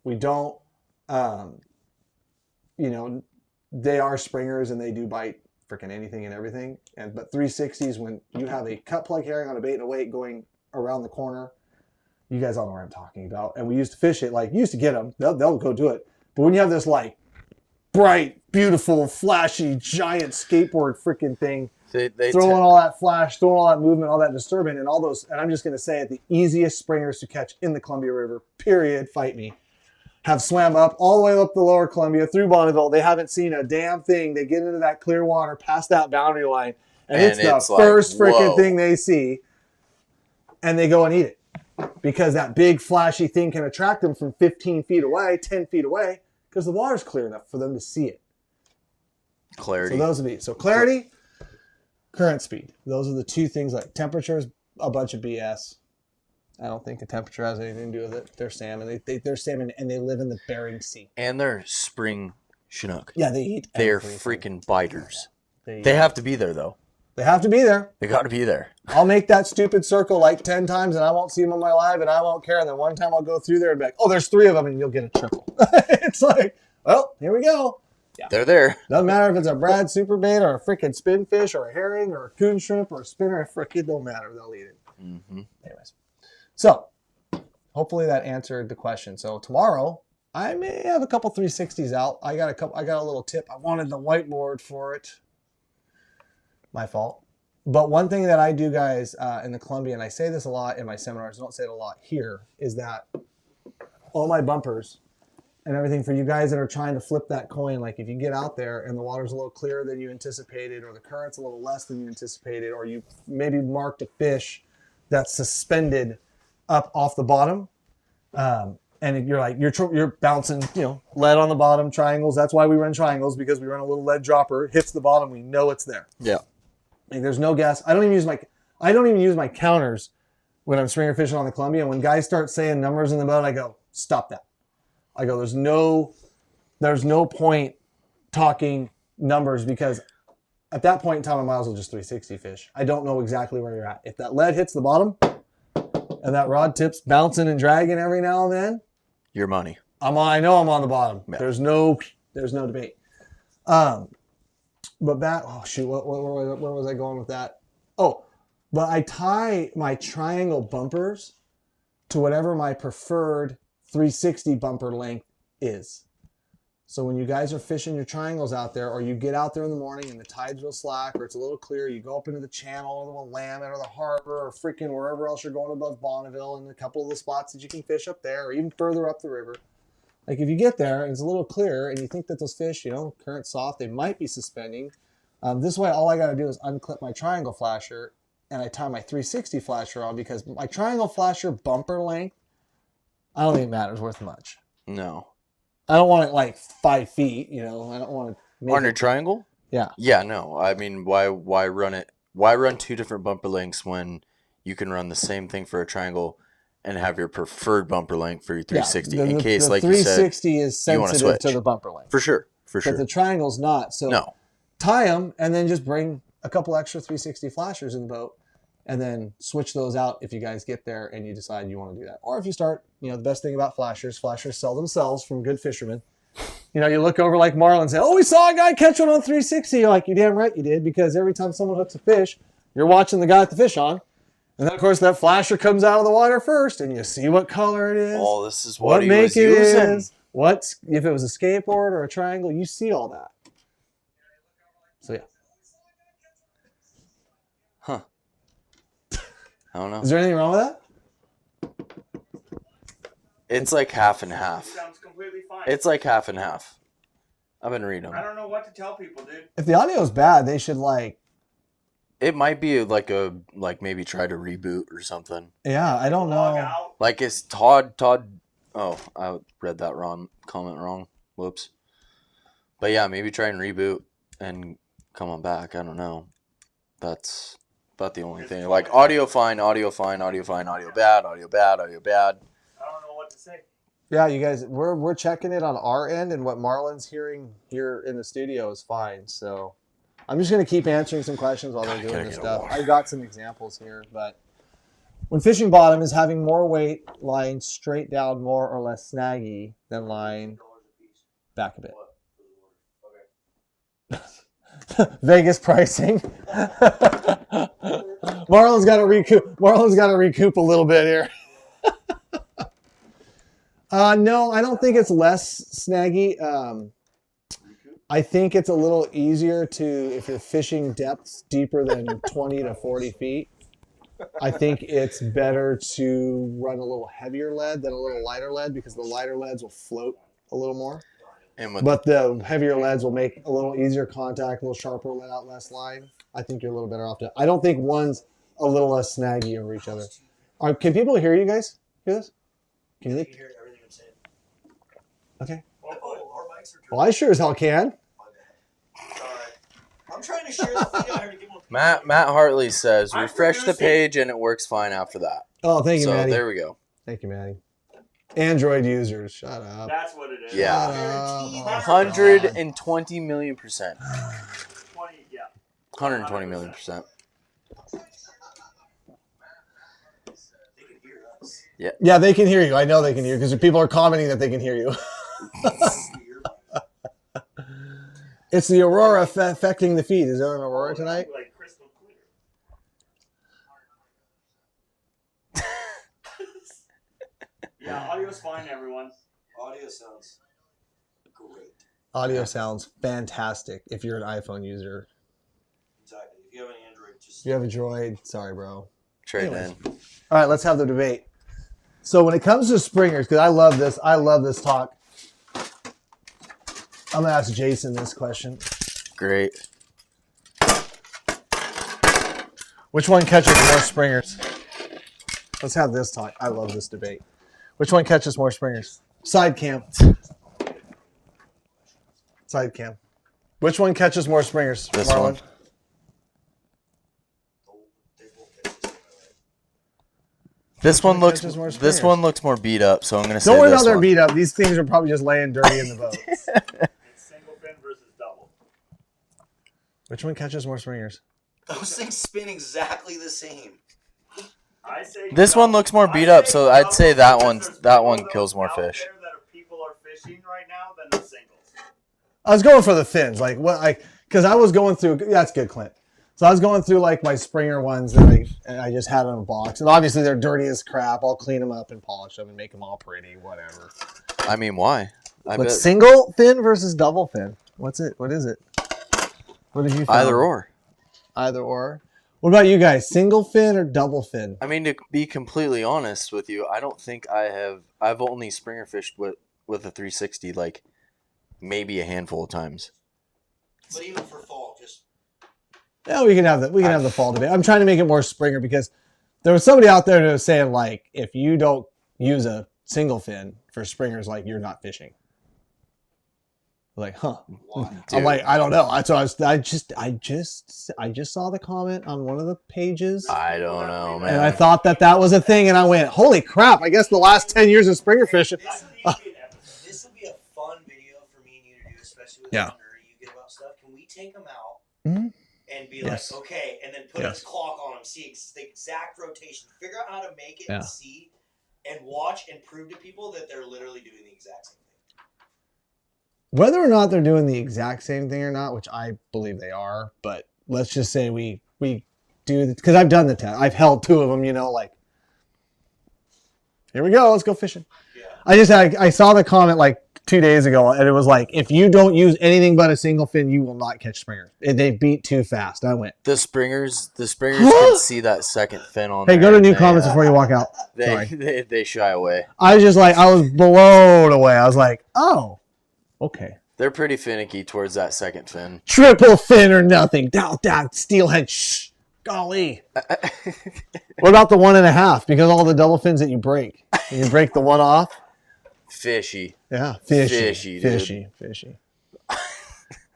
we don't, they are springers and they do bite freaking anything and everything. But 360s, when you have a cut plug herring on a bait and a weight going around the corner, you guys all know what I'm talking about. And we used to fish it, like, you used to get them. They'll go do it. But when you have this, like, bright, beautiful, flashy, giant skateboard freaking thing, throwing all that flash, throwing all that movement, all that disturbance, and all those, and I'm just going to say it, the easiest springers to catch in the Columbia River, period, fight me, have swam up all the way up the Lower Columbia through Bonneville. They haven't seen a damn thing. They get into that clear water, past that boundary line, and it's the first freaking thing they see, and they go and eat it. Because that big flashy thing can attract them from 15 feet away, 10 feet away, because the water's clear enough for them to see it. Clarity. So those would be, clarity, current speed. Those are the two things. Like temperature's a bunch of BS. I don't think the temperature has anything to do with it. They're salmon. They're salmon and they live in the Bering Sea. And they're spring Chinook. Yeah, they eat. They're freaking biters. They have to be there though. They have to be there. They got to be there. I'll make that stupid circle like 10 times and I won't see them on my live and I won't care. And then one time I'll go through there and be like, oh, there's 3 of them and you'll get a triple. It's like, well, here we go. Yeah. They're there. Doesn't matter if it's a Brad super bait or a freaking spin fish or a herring or a coon shrimp or a spinner. Freaking don't matter. They'll eat it. Mm-hmm. Anyways. So hopefully that answered the question. So tomorrow I may have a couple 360s out. I got a little tip. I wanted the whiteboard for it. My fault. But one thing that I do, guys, in the Columbia, and I say this a lot in my seminars, I don't say it a lot here, is that all my bumpers and everything for you guys that are trying to flip that coin, like if you get out there and the water's a little clearer than you anticipated, or the current's a little less than you anticipated, or you maybe marked a fish that's suspended up off the bottom, and you're like you're bouncing, lead on the bottom, triangles. That's why we run triangles, because we run a little lead dropper. It hits the bottom, we know it's there. Yeah. Like there's no guess. I don't even use my counters when I'm stringer fishing on the Columbia. When guys start saying numbers in the boat, I go, stop that. I go, there's no point talking numbers, because at that point in time, I might as well just 360 fish. I don't know exactly where you're at. If that lead hits the bottom and that rod tip's bouncing and dragging every now and then, Your money. I know I'm on the bottom. Yeah. There's no debate. But back, oh shoot, where was I going with that? Oh, but I tie my triangle bumpers to whatever my preferred 360 bumper length is. So when you guys are fishing your triangles out there, or you get out there in the morning and the tide's real slack, or it's a little clear, you go up into the channel or the Willamette or the harbor or freaking wherever else you're going above Bonneville, and a couple of the spots that you can fish up there, or even further up the river. Like if you get there and it's a little clearer and you think that those fish, current soft, they might be suspending. This way, all I got to do is unclip my triangle flasher and I tie my 360 flasher on, because my triangle flasher bumper length, I don't think it matters worth much. No. I don't want it like 5 feet, I don't want to On your triangle? Yeah. Yeah, no. I mean, why run it? Why run two different bumper lengths when you can run the same thing for a triangle and have your preferred bumper length for your 360 in case, the like you said, 360 is you wanna sensitive to switch. the bumper length. For sure. But the triangle's not. So No. tie them and then just bring a couple extra 360 flashers in the boat, and then switch those out if you guys get there and you decide you want to do that. Or if you start, the best thing about flashers sell themselves from good fishermen. You look over like Marlon and say, oh, we saw a guy catch one on 360. You're like, you damn right you did, because every time someone hooks a fish, you're watching the guy with the fish on. And then, of course, that flasher comes out of the water first, and you see what color it is. Oh, this is what he make was it using. is. If it was a skateboard or a triangle, you see all that. So, yeah. Huh. I don't know. Is there anything wrong with that? It's like half and half. Sounds completely fine. It's like half and half. I've been reading I them. don't know what to tell people, dude. If the audio is bad, they should It might be like maybe try to reboot or something. yeah, I don't Log know. out. Like it's Todd. Oh, I read that comment wrong. Whoops. But yeah, maybe try and reboot and come on back. I don't know. That's about the only thing. Like audio fine, audio fine, audio fine, audio bad, audio bad, audio bad. I don't know what to say. Yeah, you guys, we're checking it on our end, and what Marlon's hearing here in the studio is fine. So I'm just going to keep answering some questions while they're doing this stuff. I got some examples here, but when fishing bottom is having more weight lying straight down more or less snaggy than lying back a bit. Vegas pricing. Marlon's got to recoup a little bit here. No, I don't think it's less snaggy. I think it's a little easier if you're fishing depths deeper than 20 to 40 feet. I think it's better to run a little heavier lead than a little lighter lead, because the lighter leads will float a little more. But the heavier leads will make a little easier contact, a little sharper, let out less line. I think you're a little better off. I don't think one's a little less snaggy over each other. Can people hear you guys? Hear this? Can you hear everything I'm saying. Okay. Our mics are Well, I sure as hell can. I'm trying to share the feed out here to give them. Matt Hartley says I'm refresh the producing. page and it works fine after that. Oh, thank you, So Maddie. there we go. Thank you, Maddie. Android users, shut up. That's what it is. Yeah. Oh, 120 million %. 20, yeah. 120 million %. They can hear us. Yeah, they can hear you. I know they can hear you, because people are commenting that they can hear you. It's the aurora affecting the feed. Is there an aurora tonight? Like crystal clear. Yeah, audio's fine, everyone. Audio sounds great. Audio sounds fantastic if you're an iPhone user. Exactly. If you have an Android You have a droid. Sorry, bro. Trade Anyways. in. All right, let's have the debate. So when it comes to springers, because I love this talk. I'm gonna ask Jason this question. Great. Which one catches more springers? Let's have this talk. I love this debate. Which one catches more springers? Side cam. Side cam. Which one catches more springers? This Marlon? one. This one looks. catches more This springers? one looks more beat up, so I'm gonna say Don't worry this about their one. beat up. These things are probably just laying dirty in the boat. It's single fin versus double. Which one catches more springers? Those things spin exactly the same. I say This one looks more beat up, so I'd say that one. because there's That more one of kills those more out fish. there that people are fishing right now than the singles. I was going for the fins, like what, because I was going through. Yeah, that's good, Clint. So I was going through like my Springer ones that I just had in a box, and obviously they're dirty as crap. I'll clean them up and polish them and make them all pretty, whatever. I mean, why? I But bet single fin versus double fin. What's it? What is it? What did you find? either or. Either or. What about you guys? Single fin or double fin? I mean, to be completely honest with you, I don't think I have. I've only Springer fished with a 360 like maybe a handful of times. But even for fall, just Yeah, we can have the fall debate. I'm trying to make it more Springer because there was somebody out there that was saying like if you don't use a single fin for springers, like you're not fishing. Like, huh? why? I'm like, I don't know. So I just saw the comment on one of the pages, I don't know, and man. I thought that was a thing, and I went, holy crap! I guess the last 10 years of springer fishing. This would be an episode. This would be a fun video for me and you to do, especially with Yeah. how nerdy you get about stuff. Can we take them out Mhm. and be Yes. like, okay, and then put Yes. a clock on them, see the exact rotation, figure out how to make it Yeah. and see, and watch and prove to people that they're literally doing the exact same thing. Whether or not they're doing the exact same thing or not, which I believe they are, but let's just say we do because I've done the test. I've held two of them. Like here we go. Let's go fishing. Yeah. I saw the comment like 2 days ago, and it was like, if you don't use anything but a single fin, you will not catch springers. They beat too fast. I went, The springers can see that second fin on. hey, there go to and new they, comments before you walk out. They, Sorry. they shy away. I was just like, I was blown away. I was like, oh, okay. They're pretty finicky towards that second fin. Triple fin or nothing. Down, steelhead. Shh. Golly. What about the 1.5? Because all the double fins that you break the one off. Fishy. Yeah, fishy, Fishy, dude. fishy.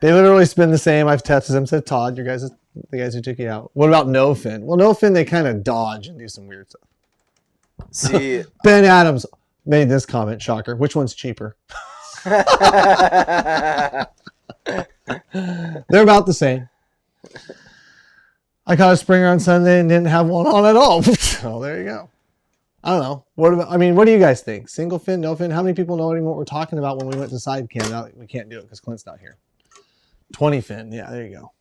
They literally spin the same. I've tested them. Said Todd, the guys who took you out. What about no fin? Well, no fin, they kind of dodge and do some weird stuff. See, Ben Adams made this comment. Shocker. Which one's cheaper? They're about the same. I caught a springer on Sunday and didn't have one on at all. So there you go. I don't know. What do you guys think? Single fin, no fin? How many people know what we're talking about when we went to side cam? Now we can't do it because Clint's not here. 20 fin. Yeah, there you go.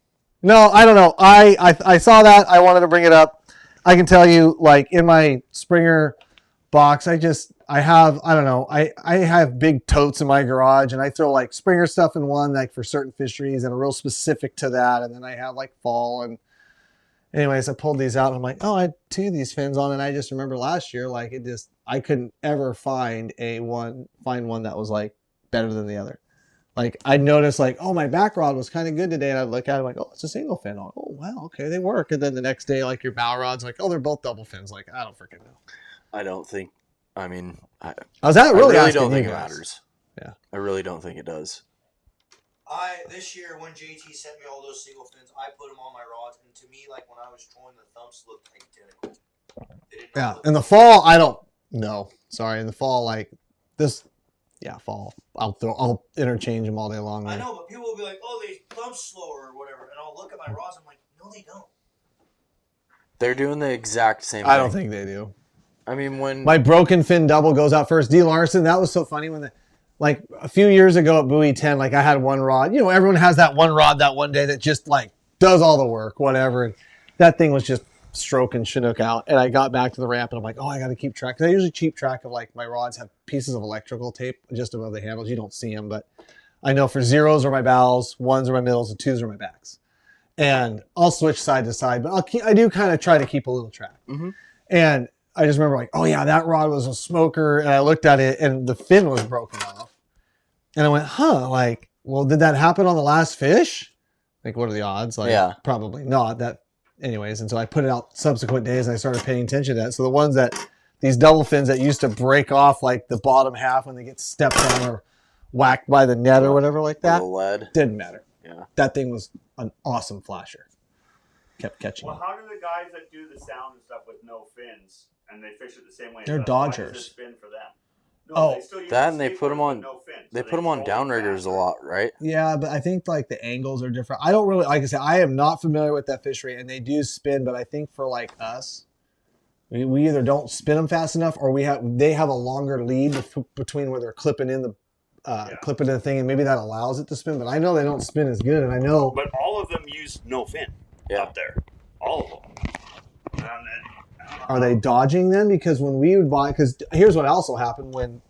No, I don't know. I saw that. I wanted to bring it up. I can tell you, like in my Springer box, I have big totes in my garage, and I throw like Springer stuff in one, like for certain fisheries and are real specific to that. And then I have like fall and anyways, I pulled these out and I'm like, oh, I had two of these fins on, and I just remember last year, like I couldn't ever find one that was like better than the other. Like I'd notice like, oh, my back rod was kind of good today, and I'd look at it like, oh, it's a single fin on. Oh, wow, okay, they work. And then the next day, like your bow rod's like, oh, they're both double fins. Like I don't freaking know. I don't think. I mean, I I really don't think it guys. matters. Yeah, I really don't think it does. This year when JT sent me all those single fins, I put them on my rods, and to me, like when I was trolling, the thumps looked identical. They didn't yeah. look In the fall, I don't know. Sorry, in the fall, like this. Yeah, fall. I'll interchange them all day long. I know, but people will be like, "Oh, they thump slower or whatever," and I'll look at my rods. I'm like, "No, they don't." They're doing the exact same thing. I don't think they do. I mean, when My broken fin double goes out first. D. Larson, that was so funny when like a few years ago at Buoy 10, like I had one rod. You know, everyone has that one rod that one day that just like does all the work, whatever. And that thing was just stroking Chinook out. And I got back to the ramp and I'm like, oh, I got to keep track. 'Cause I usually keep track of like my rods have pieces of electrical tape just above the handles. You don't see them, but I know for zeros are my bows, ones are my middles, and twos are my backs. and I'll switch side to side, but I do kind of try to keep a little track. Mhm. And I just remember like, oh yeah, that rod was a smoker, and I looked at it, and the fin was broken off, and I went, huh, like, well, did that happen on the last fish? Like, what are the odds? Like, Yeah. probably not. That, anyways, and so I put it out subsequent days, and I started paying attention to that. So the ones that these double fins that used to break off like the bottom half when they get stepped on or whacked by the net or whatever like that, The lead. didn't matter. Yeah. That thing was an awesome flasher. Kept catching Well, it. how do the guys that do the sound and stuff with no fins and they fish it the same way? They're as us, why does dodgers. it spin for them? No, Oh, they still use that the and they put 'em skateboard on- with no fins, They so put them on roll downriggers a faster. lot, right? Yeah, but I think like the angles are different. I don't really, like I said, I am not familiar with that fishery, and they do spin, but I think for like us, we either don't spin them fast enough, or they have a longer lead between where they're clipping in the thing, and maybe that allows it to spin. But I know they don't spin as good, and I know. But all of them use no fin up there. All of them. And then, Are they dodging then? Because when we would buy, because here's what also happened when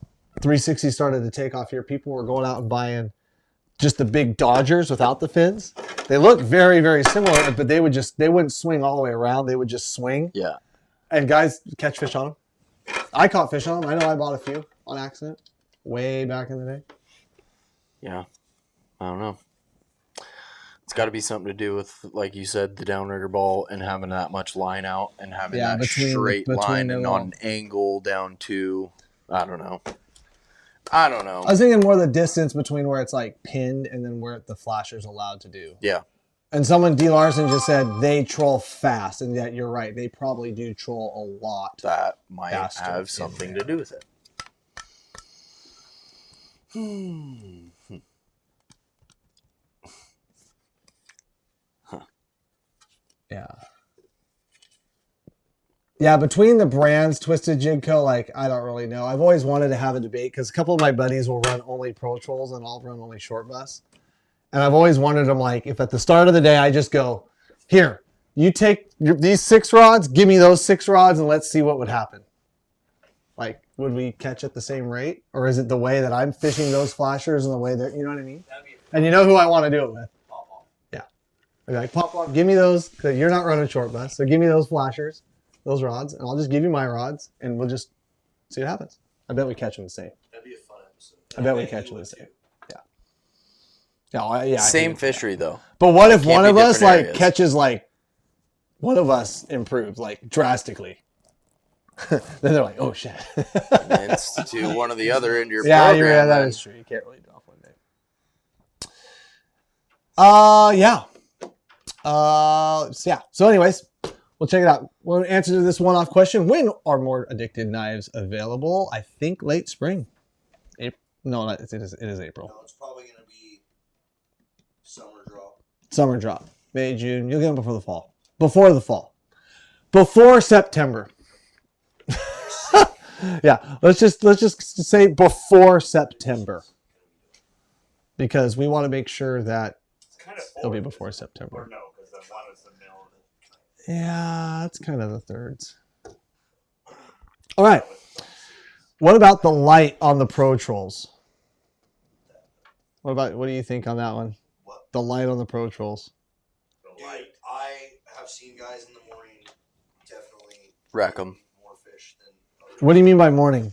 360 started to take off here, people were going out and buying just the big Dodgers without the fins. They look very, very similar, but they wouldn't swing all the way around. They would just swing. Yeah. And guys catch fish on them. I caught fish on them. I know I bought a few on accident way back in the day. Yeah. I don't know. It's got to be something to do with, like you said, the downrigger ball and having that much line out and having that straight line and not an angle down to, I don't know. I was thinking more the distance between where it's like pinned and then where the flasher's allowed to do. Yeah. And someone, D. Larson, just said they troll fast, and yet you're right. They probably do troll a lot. That might Faster have something to do with it. Yeah. Yeah, between the brands, Twisted Jig Co., like, I don't really know. I've always wanted to have a debate because a couple of my buddies will run only Pro Trolls and I'll run only Short Bus. And I've always wondered, I'm like, if at the start of the day I just go, here, you take these 6 rods, give me those 6 rods, and let's see what would happen. Like, would we catch at the same rate? Or is it the way that I'm fishing those flashers and the way that, you know what I mean? And you know who I want to do it with? Yeah. I'd be like, Pop, give me those, because you're not running Short Bus, so give me those flashers, those rods, and I'll just give you my rods, and we'll just see what happens. I bet we catch them the same. That'd be a fun episode. I bet we catch them the same. Yeah, Same fishery, though. But what if Can't one be of us different like areas. catches like one of us improves like drastically? Then they're like, oh shit. And it's to one or the other into your Yeah, program. that then. is true. You can't really do off one day. Yeah. So anyways, we'll check it out. We'll answer to this one-off question. When are more addicted knives available? I think late spring. April. No, it is April. No, it's probably going to be summer drop. Summer drop. May, June. You'll get them before the fall. Before the fall. Before September. Yeah, let's just say before September. Because we want to make sure that it's kind of it'll be forward, before Or September. no, because the one is the middle of it. Yeah, that's kind of the thirds. All right. What about the light on the Pro Trolls? What do you think on that one? What? The light on the Pro Trolls. The light. I have seen guys in the morning definitely Wreck 'em. more fish than What do you mean by morning?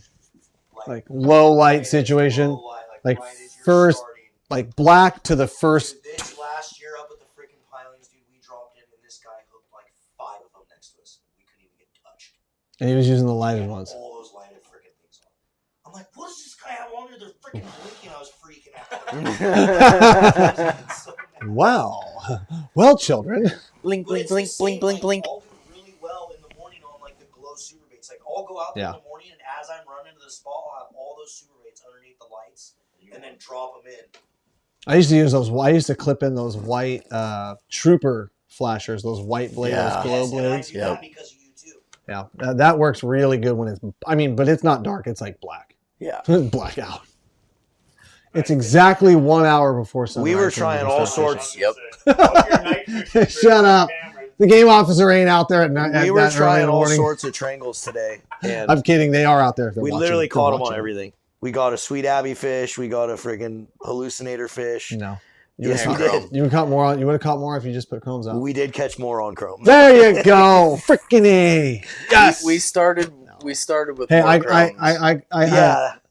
Like low light situation? low light, like right as you're first- starting. Like black to the first. Dude, this last year up at the freaking pilings, dude, we dropped in and this guy hooked like 5 of them next to us. We couldn't even get touched. And he was using the lighted ones. All those lighted freaking things on. I'm like, what does this guy have on there? They're freaking blinking. I was freaking out. So mad. Wow. Well, children. Blink, But blink, it's the blink, same, blink, blink, like, blink. I'll do really well in the morning on like the glow super baits. Like I'll go out there Yeah. in the morning and as I'm running to the spot, I'll have all those super baits underneath the lights and then drop them in. I used to use those. I used to clip in those white trooper flashers, those white blades, Yeah. those glow Yes, and I blades. do Yep. that because of you too. Yeah, that works really good when it's. I mean, but it's not dark. It's like black. Yeah. Blackout. It's exactly 1 hour before sunrise. We were when trying can all start sorts. Yep. Shut up. The game officer ain't out there at night. We were that early in trying the all morning. sorts of triangles today, and I'm kidding. They are out there. They're we watching. literally They're caught them on watching. everything. We got a sweet Abby fish. We got a friggin' hallucinator fish. No. Yes, we did. You would caught more on. You would have caught more if you just put chromes out. We did catch more on chrome. There you go. Freaking A. Yes. We started with Hey, more chromes.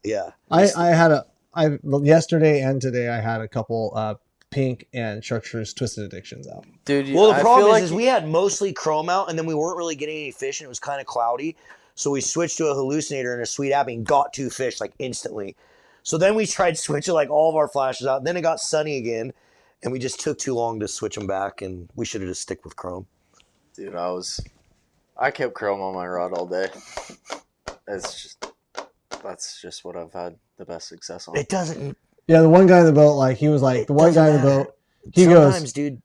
Yeah. I yesterday and today I had a couple pink and chartreuse twisted addictions out. Dude, Well, the I problem feel is, like is we had mostly chrome out, and then we weren't really getting any fish, and it was kind of cloudy. So we switched to a hallucinator and a Sweet Abbey and got 2 fish like instantly. So then we tried switching like all of our flashes out. Then it got sunny again, and we just took too long to switch them back, and we should have just stick with chrome. dude, I kept chrome on my rod all day. That's just what I've had the best success on. It doesn't. Yeah, the one guy in the boat, like he was like the one guy in the boat. He Sometimes, goes, dude.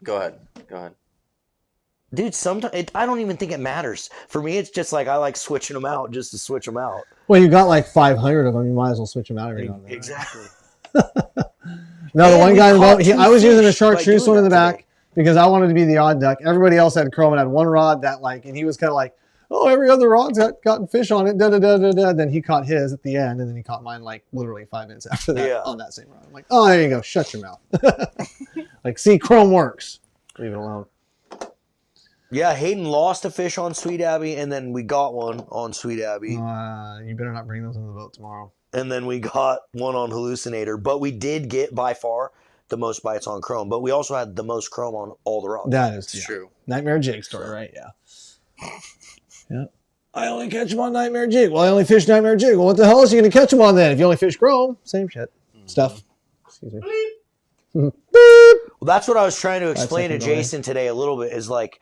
Go ahead. Dude, sometimes I don't even think it matters. For me, it's just like I like switching them out just to switch them out. well, you got like 500 of them. You might as well switch them out every now and then. Exactly. No, the And one we guy in the caught boat. 2 I was using a fish by chartreuse doing one in the that back because I wanted to be the odd duck. Everybody else had chrome and had one rod that like, and he was kind of like, oh, every other rod's gotten fish on it. Da da da da da. Then he caught his at the end, and then he caught mine like literally 5 minutes after that on that same rod. I'm like, oh, there you go. Shut your mouth. Like, see, chrome works. Leave it alone. Yeah, Hayden lost a fish on Sweet Abbey, and then we got one on Sweet Abbey. You better not bring those in the boat tomorrow. And then we got one on Hallucinator. But we did get, by far, the most bites on chrome. But we also had the most chrome on all the rods. That is True. Nightmare jig story, right? Yeah. Yeah. I only catch them on Nightmare jig. Well, I only fish Nightmare jig. Well, what the hell is you going to catch them on then? If you only fish chrome, same shit. Stuff. Excuse me. Well, that's what I was trying to explain to Jason today a little bit is like,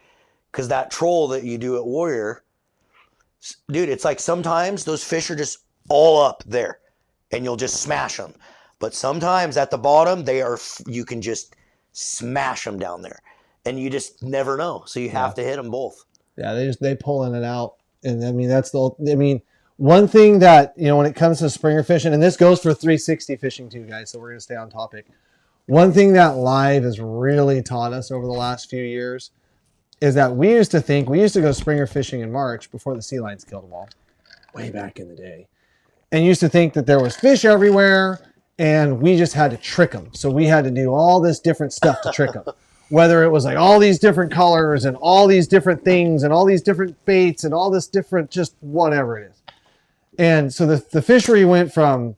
because that troll that you do at Warrior, dude, it's like sometimes those fish are just all up there and you'll just smash them. But sometimes at the bottom, you can just smash them down there and you just never know. So you have to hit them both. Yeah, they pulling it out. And I mean, one thing that, when it comes to springer fishing, and this goes for 360 fishing too, guys, so we're going to stay on topic. One thing that live has really taught us over the last few years is that we used to go springer fishing in March before the sea lions killed them all, way back in the day, and used to think that there was fish everywhere and we just had to trick them. So we had to do all this different stuff to trick them, whether it was like all these different colors and all these different things and all these different baits and all this different, just whatever it is. And so the fishery went from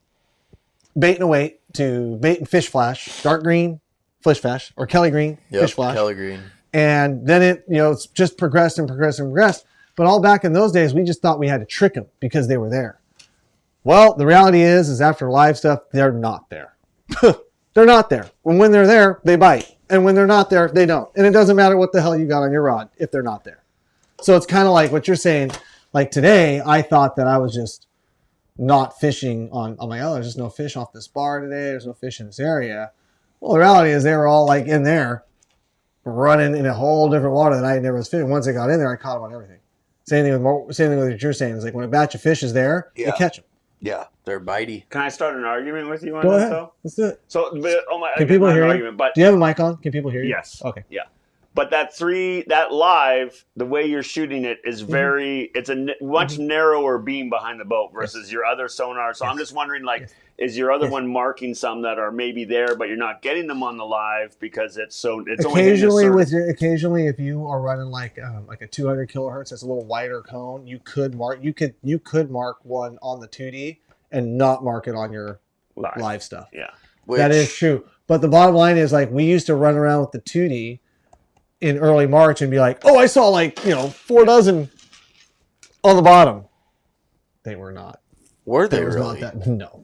bait and a weight to bait and fish flash, dark green fish flash, or Kelly green fish flash. Kelly green. And then it's just progressed and progressed and progressed. But all back in those days, we just thought we had to trick them because they were there. Well, the reality is after live stuff, they're not there. They're not there. When they're there, they bite. And when they're not there, they don't. And it doesn't matter what the hell you got on your rod if they're not there. So it's kind of like what you're saying. Like today, I thought that I was just not fishing on my, there's just no fish off this bar today. There's no fish in this area. Well, the reality is they were all like in there, running in a whole different water than I never was fishing. Once I got in there, I caught them on everything. Same thing with what you're saying. Is like when a batch of fish is there, you catch them. Yeah, they're bitey. Can I start an argument with you on Go that, ahead. though? Let's do it. So, Can people hear you? argument, but Do you have a mic on? Can people hear you? yes. Okay. Yeah. But that live, the way you're shooting it is very, it's a much narrower beam behind the boat versus your other sonar. So I'm just wondering, is your other one marking some that are maybe there, but you're not getting them on the live because it's only occasionally if you are running like a 200 kilohertz, that's a little wider cone, you could mark one on the 2D and not mark it on your live stuff. Yeah. That is true. But the bottom line is like we used to run around with the 2D in early March and be like, oh, I saw 4 dozen on the bottom. They were not. Were they There was really? not that. No.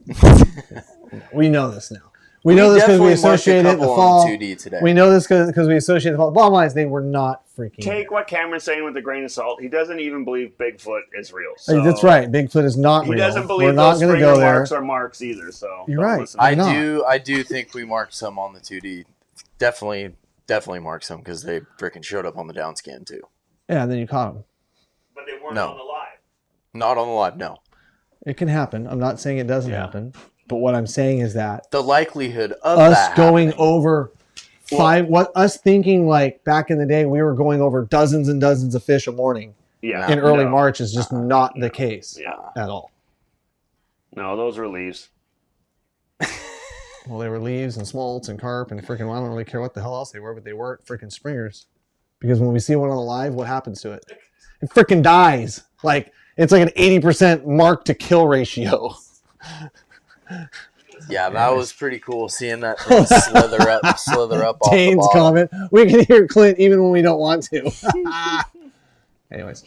We know this now. We know this because we associate it the fall. 2D today. We know this because we associate the fall. Bottom line is they were not freaking. Take what Cameron's saying with a grain of salt. He doesn't even believe Bigfoot is real. So That's right. Bigfoot is not real. He doesn't believe we're not those going to Springer go there. marks are marks either. So You're right. listen. I do think we marked some on the 2D. Definitely marked some because they freaking showed up on the down scan too. Yeah, and then you caught them. But they weren't No. on the live. Not on the live, no. It can happen. I'm not saying it doesn't happen, but what I'm saying is that The likelihood of us that going happening. over us thinking like back in the day we were going over dozens and dozens of fish a morning Yeah. in early No. March is just not the case Yeah. at all. No, those were leaves. Well, they were leaves and smolts and carp and freaking, I don't really care what the hell else they were, but they weren't freaking springers. Because when we see one on the live, what happens to it? It freaking dies. Like, it's like an 80% mark to kill ratio. Yeah, that was pretty cool seeing that thing slither up off the Dane's bottom. comment. We can hear Clint even when we don't want to. Anyways.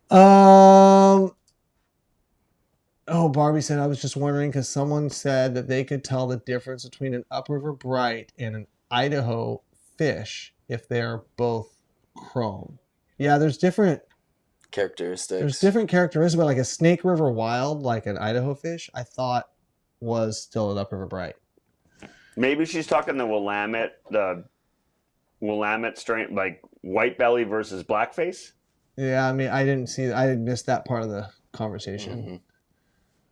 Oh, Barbie said, I was just wondering because someone said that they could tell the difference between an upriver bright and an Idaho fish if they're both chrome. Yeah, there's different Characteristics. characteristics, but like a Snake River Wild, like an Idaho fish, I thought was still an upriver bright. Maybe she's talking the Willamette strain, like white belly versus blackface. Yeah, I mean, I missed that part of the conversation. Mm-hmm.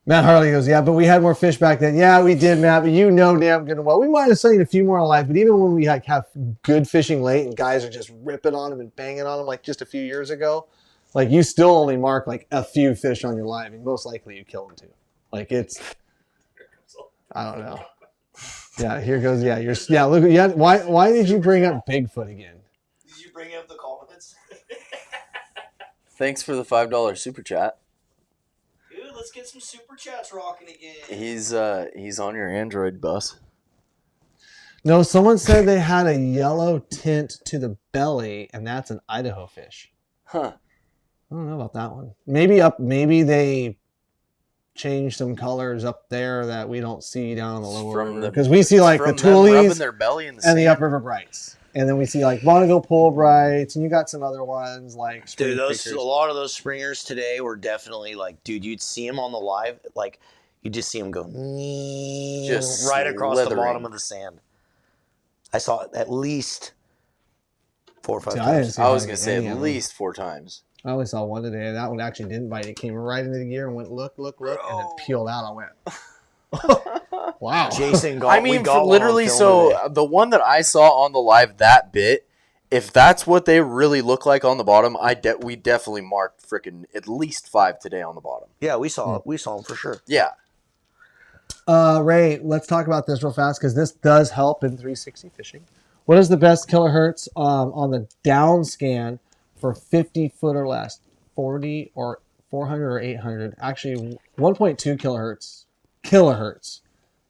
Matt Harley goes, yeah, but we had more fish back then. Yeah, we did, Matt, but you know damn good and well. We might have seen a few more alive, but even when we like have good fishing late and guys are just ripping on them and banging on them like just a few years ago, like you still only mark like a few fish on your live, and most likely you kill them too. Like it's, I don't know. Yeah, here goes. Yeah, look. Yeah, why did you bring up Bigfoot again? Did you bring up the comments? Thanks for the $5 super chat. Dude, let's get some super chats rocking again. He's on your Android bus. No, someone said they had a yellow tint to the belly, and that's an Idaho fish. Huh. I don't know about that one. Maybe they changed some colors up there that we don't see down on the lower river. Because we see like the Tulies their belly in the and the upriver brights. And then we see like Bonneville Pool Brights, and you got some other ones like dude, a lot of those springers today were definitely like, dude, you'd see them on the live, like you just see them go just right across the bottom of the sand. I saw it at least 4 or 5 times. I was gonna say at least 4 times. I only saw one today. That one actually didn't bite. It came right into the gear and went look, and then peeled out. I went, wow. Jason got. I mean, literally. So the one that I saw on the live that bit, if that's what they really look like on the bottom, we definitely marked freaking at least 5 today on the bottom. Yeah, we saw it. We saw them for sure. Yeah. Ray, let's talk about this real fast because this does help in 360 fishing. What is the best kilohertz on the down scan for 50 foot or less? 40 or 400 or 800? Actually, 1.2 kilohertz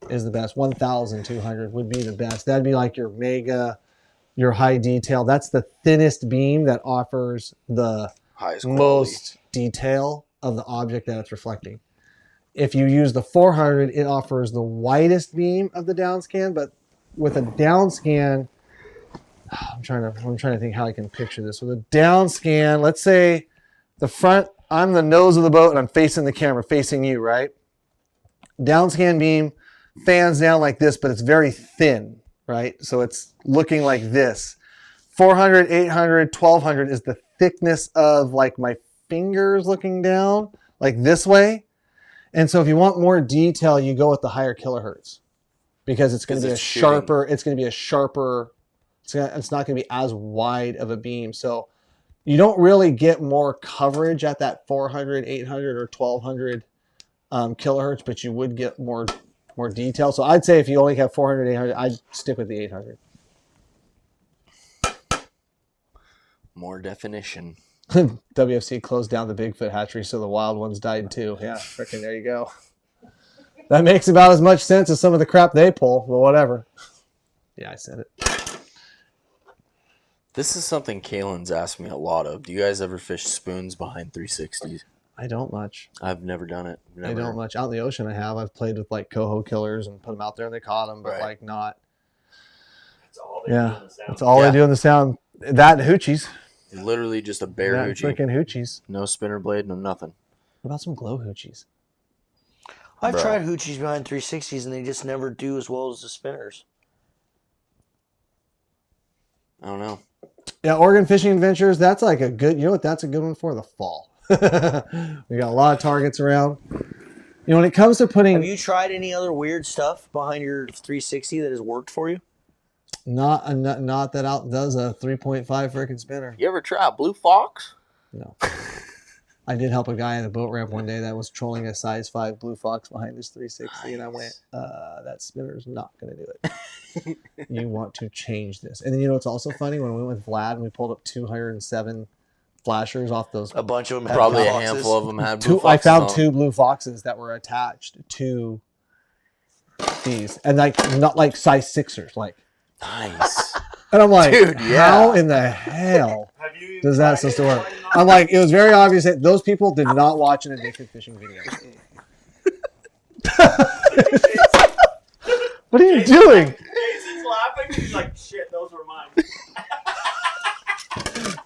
is the best. 1,200 would be the best. That'd be like your mega, your high detail. That's the thinnest beam that offers the most detail of the object that it's reflecting. If you use the 400, it offers the widest beam of the down scan, but with a down scan, I'm trying to think how I can picture this. With a down scan, let's say the front, I'm the nose of the boat and I'm facing the camera, facing you, right? Down scan beam fans down like this, but it's very thin, right? So it's looking like this. 400, 800, 1200 is the thickness of like my fingers looking down, like this way. And so if you want more detail, you go with the higher kilohertz because it's going to be sharper. It's going to be a sharper. It's not going to be as wide of a beam. So you don't really get more coverage at that 400, 800, or 1200 kilohertz, but you would get more detail. So I'd say if you only have 400, 800, I'd stick with the 800. More definition. WFC closed down the Bigfoot hatchery, so the wild ones died too. Yeah, freaking there you go. That makes about as much sense as some of the crap they pull, but whatever. Yeah, I said it. This is something Kaylin's asked me a lot of. Do you guys ever fish spoons behind 360s? I don't much. I've never done it. I don't much. Out in the ocean I have. I've played with like coho killers and put them out there and they caught them, but like not. That's all they do in the sound. That's all they do in the sound. That and hoochies. Literally just a bare hoochie. Freaking hoochies. No spinner blade, no nothing. What about some glow hoochies? I've tried hoochies behind 360s and they just never do as well as the spinners. I don't know. Yeah, Oregon Fishing Adventures, that's like a good, you know what that's a good one for? The fall. We got a lot of targets around. You know, when it comes to putting... Have you tried any other weird stuff behind your 360 that has worked for you? Not that outdoes a 3.5 freaking spinner. You ever try a blue fox? No. I did help a guy in a boat ramp one day that was trolling a size 5 blue fox behind his 360, and I went, that spinner's not going to do it. You want to change this. And then, you know, it's also funny when we went with Vlad and we pulled up 207 flashers off those. A bunch of them had Probably blue a foxes. handful of them had blue I foxes found on. 2 blue foxes that were attached to these, and like not like size 6ers, like. Nice. And I'm like, Dude, how in the hell does that supposed to work? I'm like, it was very obvious that those people did not watch an addictive fishing video. What are you doing? Jason's laughing. He's like, shit, those were mine.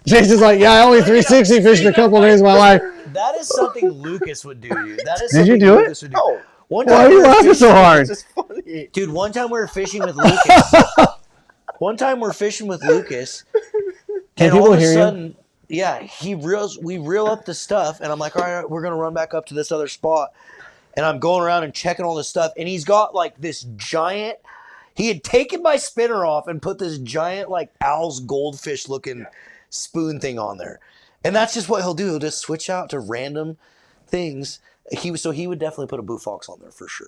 Jason's like, yeah, I only 360 fished a couple days of my life. That is something Lucas would do, dude. That is Did you something do it? Lucas would do. Oh. One Why time are you we were laughing so hard? It's funny. Dude, one time we were fishing with Lucas. Can and all people of a hear you? sudden, yeah, we reel up the stuff, and I'm like, all right, we're gonna run back up to this other spot, and I'm going around and checking all this stuff, and he's got like this giant. He had taken my spinner off and put this giant like Al's goldfish looking spoon thing on there, and that's just what he'll do. He'll just switch out to random things. He would definitely put a blue fox on there for sure.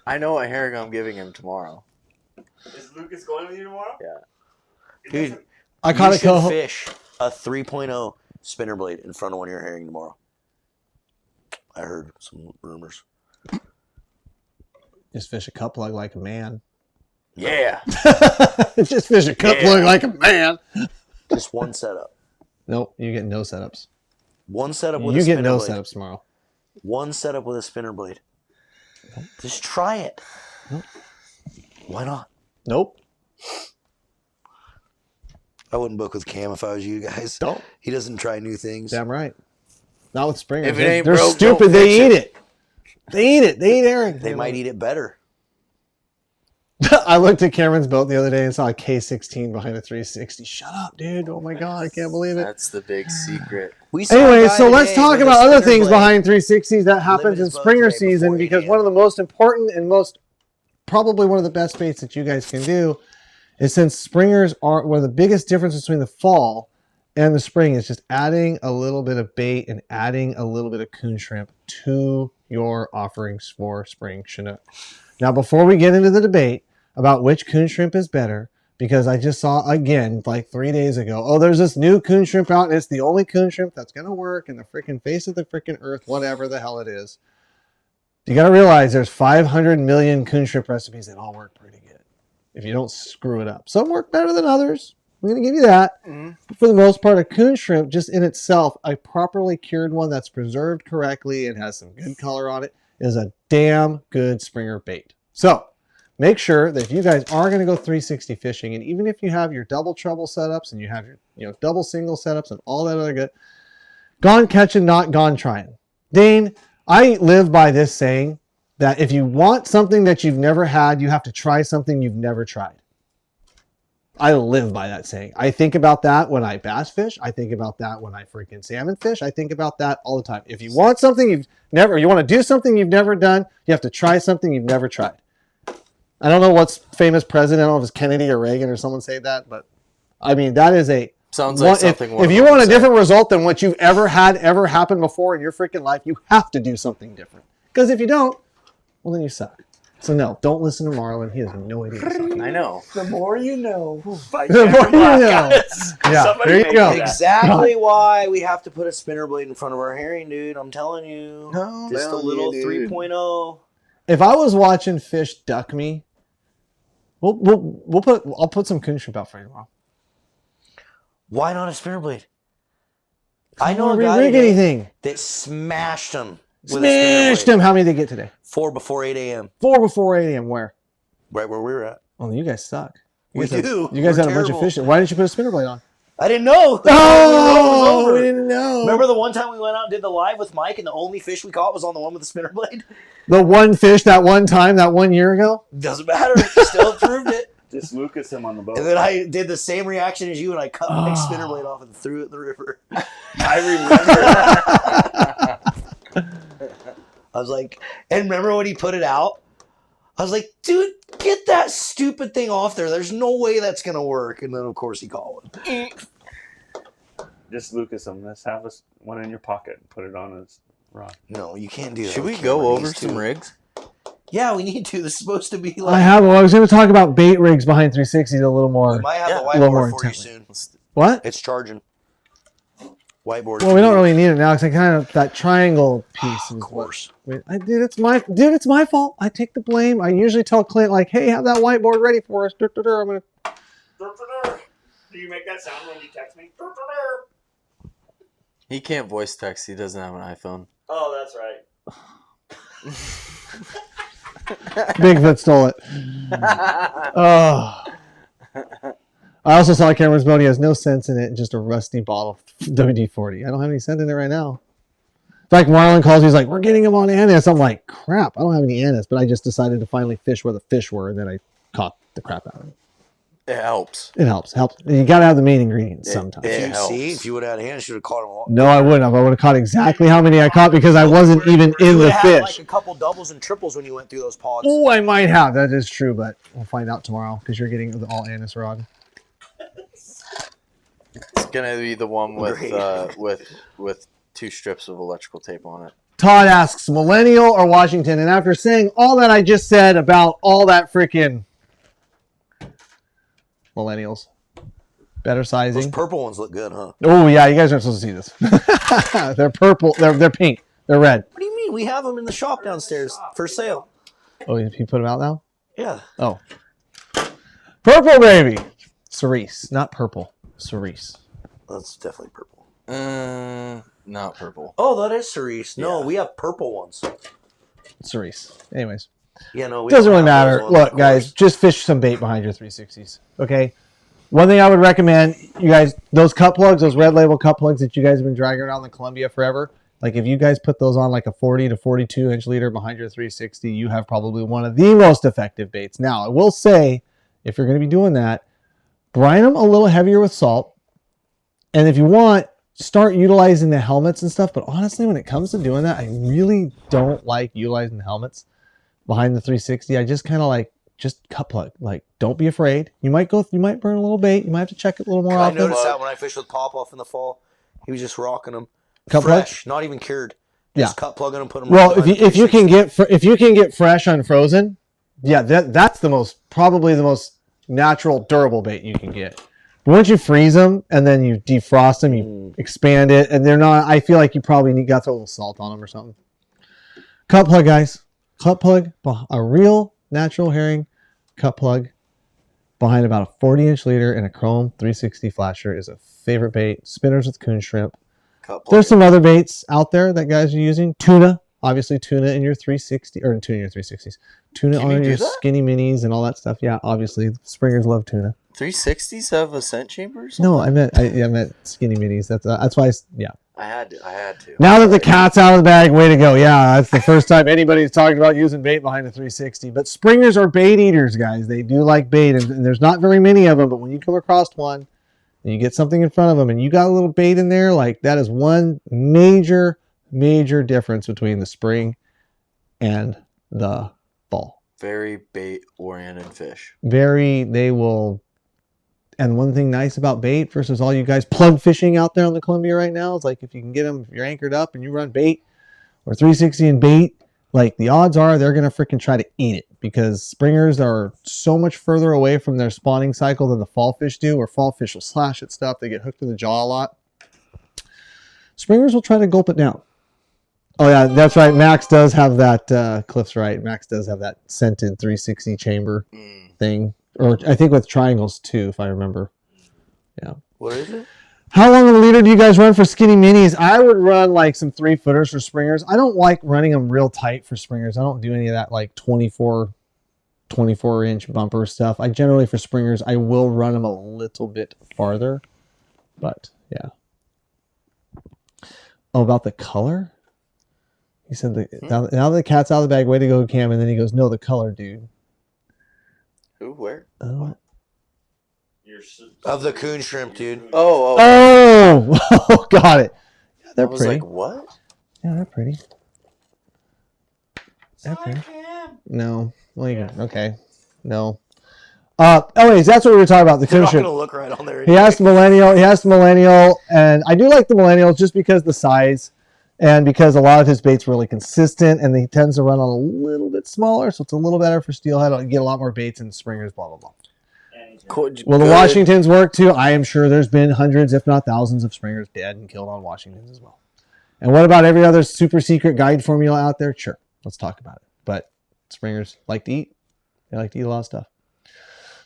I know what herring I'm giving him tomorrow. Is Lucas going with you tomorrow? Yeah. Dude, I caught you a should coho. fish a 3.0 spinner blade in front of one of your herring tomorrow. I heard some rumors. Just fish a cup lug like a man. Yeah. Just fish a cup lug like a man. Just one setup. Nope, you get no setups. One setup with You a spinner get no blade. setups tomorrow. One setup with a spinner blade. Just try it. Nope. Why not? Nope. I wouldn't book with Cam if I was you guys. Don't. He doesn't try new things. Damn right. Not with springers. If it ain't They're broke, don't stupid. They fix eat it. They eat it. They eat herring. They might eat it better. I looked at Cameron's boat the other day and saw a K16 behind a 360. Shut up, dude. Oh my God, I can't believe it. That's the big secret. We saw a Anyway, guy so let's today talk with a about other spinner things blade. behind 360s that happens in his boat springer today before season, 8 because a.m. one of the most important and probably one of the best baits that you guys can do is, since springers are one of the biggest differences between the fall and the spring, is just adding a little bit of bait and adding a little bit of coon shrimp to your offerings for spring Chinook. Now, before we get into the debate about which coon shrimp is better, because I just saw again like 3 days ago, oh, there's this new coon shrimp out and it's the only coon shrimp that's going to work in the freaking face of the freaking earth, whatever the hell it is. You got to realize there's 500 million coon shrimp recipes that all work pretty good if you don't screw it up. Some work better than others. I'm going to give you that. But for the most part, a coon shrimp just in itself, a properly cured one that's preserved correctly and has some good color on it, is a damn good springer bait. So make sure that if you guys are going to go 360 fishing, and even if you have your double treble setups and you have your double single setups and all that other good, gone catching, not gone trying. Dane, I live by this saying that if you want something that you've never had, you have to try something you've never tried. I live by that saying. I think about that when I bass fish. I think about that when I freaking salmon fish. I think about that all the time. If you want something you want to do something you've never done, you have to try something you've never tried. I don't know what's famous president, I don't know if it's Kennedy or Reagan or someone say that, but I mean, that is a... Sounds like something If you want a different result than what you've ever had ever happen before in your freaking life, you have to do something different. Because if you don't, well, then you suck. So no, don't listen to Marlon. He has no idea. I know. The more you know. By The more Cameron you Black, know. guys. Yeah, Somebody there you make go. that. Exactly why we have to put a spinner blade in front of our herring, dude. I'm telling you. No, Just a little 3.0. If I was watching fish duck me, I'll put some coon shrimp out for you tomorrow. Why not a spinner blade? I know don't a guy rig today anything. that smashed them with Smashed a spinner them. How many did they get today? 4 before 8 a.m. 4 before 8 a.m. Where? Right where we were at. Oh, you guys suck. You We guys do. You guys We're had a bunch of terrible. fish. Why didn't you put a spinner blade on? I didn't know. Oh, It was over. we didn't know. Remember the one time we went out and did the live with Mike and the only fish we caught was on the one with the spinner blade? The one fish that one time, that 1 year ago? Doesn't matter. Still proved it. Just Lucas him on the boat. And then I did the same reaction as you and I cut Mike's spinner blade off and threw it in the river. I remember. I was like, and remember when he put it out? I was like, dude, get that stupid thing off there. There's no way that's going to work. And then, of course, he caught one. Just Lucas them. Let's have one in your pocket and put it on his rod. No, you can't do that. Should with we camera. go over These some two- rigs? Yeah, we need to. This is supposed to be I like. have. Well, I was going to talk about bait rigs behind 360s a little We more. might have Yeah, the a little more whiteboard for you intently. soon. What? It's charging. Whiteboard. Well, we don't really need it now because I kind of that triangle piece. Of course. Dude, it's my fault. I take the blame. I usually tell Clint like, "Hey, have that whiteboard ready for us." I'm gonna. Do you make that sound when you text me? He can't voice text. He doesn't have an iPhone. Oh, that's right. Bigfoot stole it. Oh. I also saw Cameron's boat. He has no sense in it. Just a rusty bottle of WD-40. I don't have any scent in it right now. In fact, Marlon calls me. He's like, "We're getting him on anise." I'm like, "Crap! I don't have any anise." But I just decided to finally fish where the fish were, and then I caught the crap out of it. It helps. It helps. Helps. You got to have the main ingredients sometimes. It helps. If you would have had hands, you should have caught them all. No, I wouldn't have. I would have caught exactly how many I caught because I wasn't even in You the would have had like fish. a couple doubles and triples when you went through those pods. Oh, I might have. That is true, but we'll find out tomorrow because you're getting the all anise rod. It's gonna be the one with Great. with 2 strips of electrical tape on it. Todd asks, millennial or Washington? And after saying all that I just said about all that freaking millennials, better Those sizing. purple ones look good, huh? Oh yeah, you guys aren't supposed to see this. They're purple. They're pink. They're red. What do you mean? We have them in the shop downstairs for sale. Oh, you put them out now? Yeah. Oh, purple baby. Cerise, not purple. Cerise. That's definitely purple. Not purple. Oh, that is cerise. No, Yeah. we have purple ones. Cerise. Anyways. Yeah, no, we Doesn't don't really have those matter. ones, Look, of guys, course. just fish some bait behind your 360s. Okay. One thing I would recommend, you guys, those cut plugs, those red label cut plugs that you guys have been dragging around the Columbia forever. Like if you guys put those on like a 40 to 42 inch leader behind your 360, you have probably one of the most effective baits. Now, I will say, if you're going to be doing that, brine them a little heavier with salt. And if you want, start utilizing the helmets and stuff. But honestly, when it comes to doing that, I really don't like utilizing the helmets behind the 360. I just kind of like just cut plug. Like, don't be afraid. You might burn a little bait. You might have to check it a little more I often. noticed that when I fished with Pop Off in the fall. He was just rocking them. Cut plug? Fresh, not even cured. Yeah. Just cut plugging them, put them. Well, if you can get fresh unfrozen, yeah, that's probably the most natural durable bait you can get. But once you freeze them and then you defrost them, you expand it, and they're not. I feel like you probably got to throw a little salt on them or something. Cut plug, guys. Cut plug, a real natural herring cut plug behind about a 40-inch leader and a chrome 360 flasher is a favorite bait. Spinners with coon shrimp. There's some other baits out there that guys are using. Tuna, obviously tuna in your 360 or tuna in your 360s. Tuna Can you on do your that? skinny minis and all that stuff. Yeah, obviously springers love tuna. 360s have a scent chamber or something? No, I meant skinny minis. That's why. Yeah. I had to. Now that the cat's out of the bag, way to go. Yeah, that's the first time anybody's talking about using bait behind a 360. But springers are bait eaters, guys. They do like bait, and there's not very many of them. But when you come across one, and you get something in front of them, and you got a little bait in there, like that is one major difference between the spring and the fall. Very bait-oriented fish. They will. And one thing nice about bait versus all you guys plug fishing out there on the Columbia right now is like if you can get them, if you're anchored up and you run bait or 360 and bait, like the odds are they're going to freaking try to eat it because springers are so much further away from their spawning cycle than the fall fish do, where fall fish will slash at stuff. They get hooked in the jaw a lot. Springers will try to gulp it down. Oh yeah, that's right. Max does have that, Cliff's right. Max does have that scented 360 chamber thing. Or I think with triangles too, if I remember. Yeah. What is it? How long of a leader do you guys run for skinny minis? I would run like some 3-footers for springers. I don't like running them real tight for springers. I don't do any of that like 24-inch bumper stuff. I generally, for springers, I will run them a little bit farther. But yeah. Oh, about the color? He said, now the cat's out of the bag, way to go, Cam. And then he goes, no, the color, dude. Who? Where? Oh. Of the coon shrimp, dude. Oh, got it. Yeah, they're I was pretty. like, what? Yeah, they're pretty. They're pretty. No. Well, you can, okay. No. Anyways, that's what we were talking about. The They're coon not shrimp. going to look right on there. He has the millennial, and I do like the millennial just because the size, and because a lot of his bait's really consistent, and he tends to run on a little bit smaller, so it's a little better for steelhead. I get a lot more baits and springers, blah blah blah. Will the Washingtons work too? I am sure there's been hundreds, if not thousands, of springers dead and killed on Washingtons as well. And what about every other super secret guide formula out there? Sure, let's talk about it. But springers like to eat. They like to eat a lot of stuff.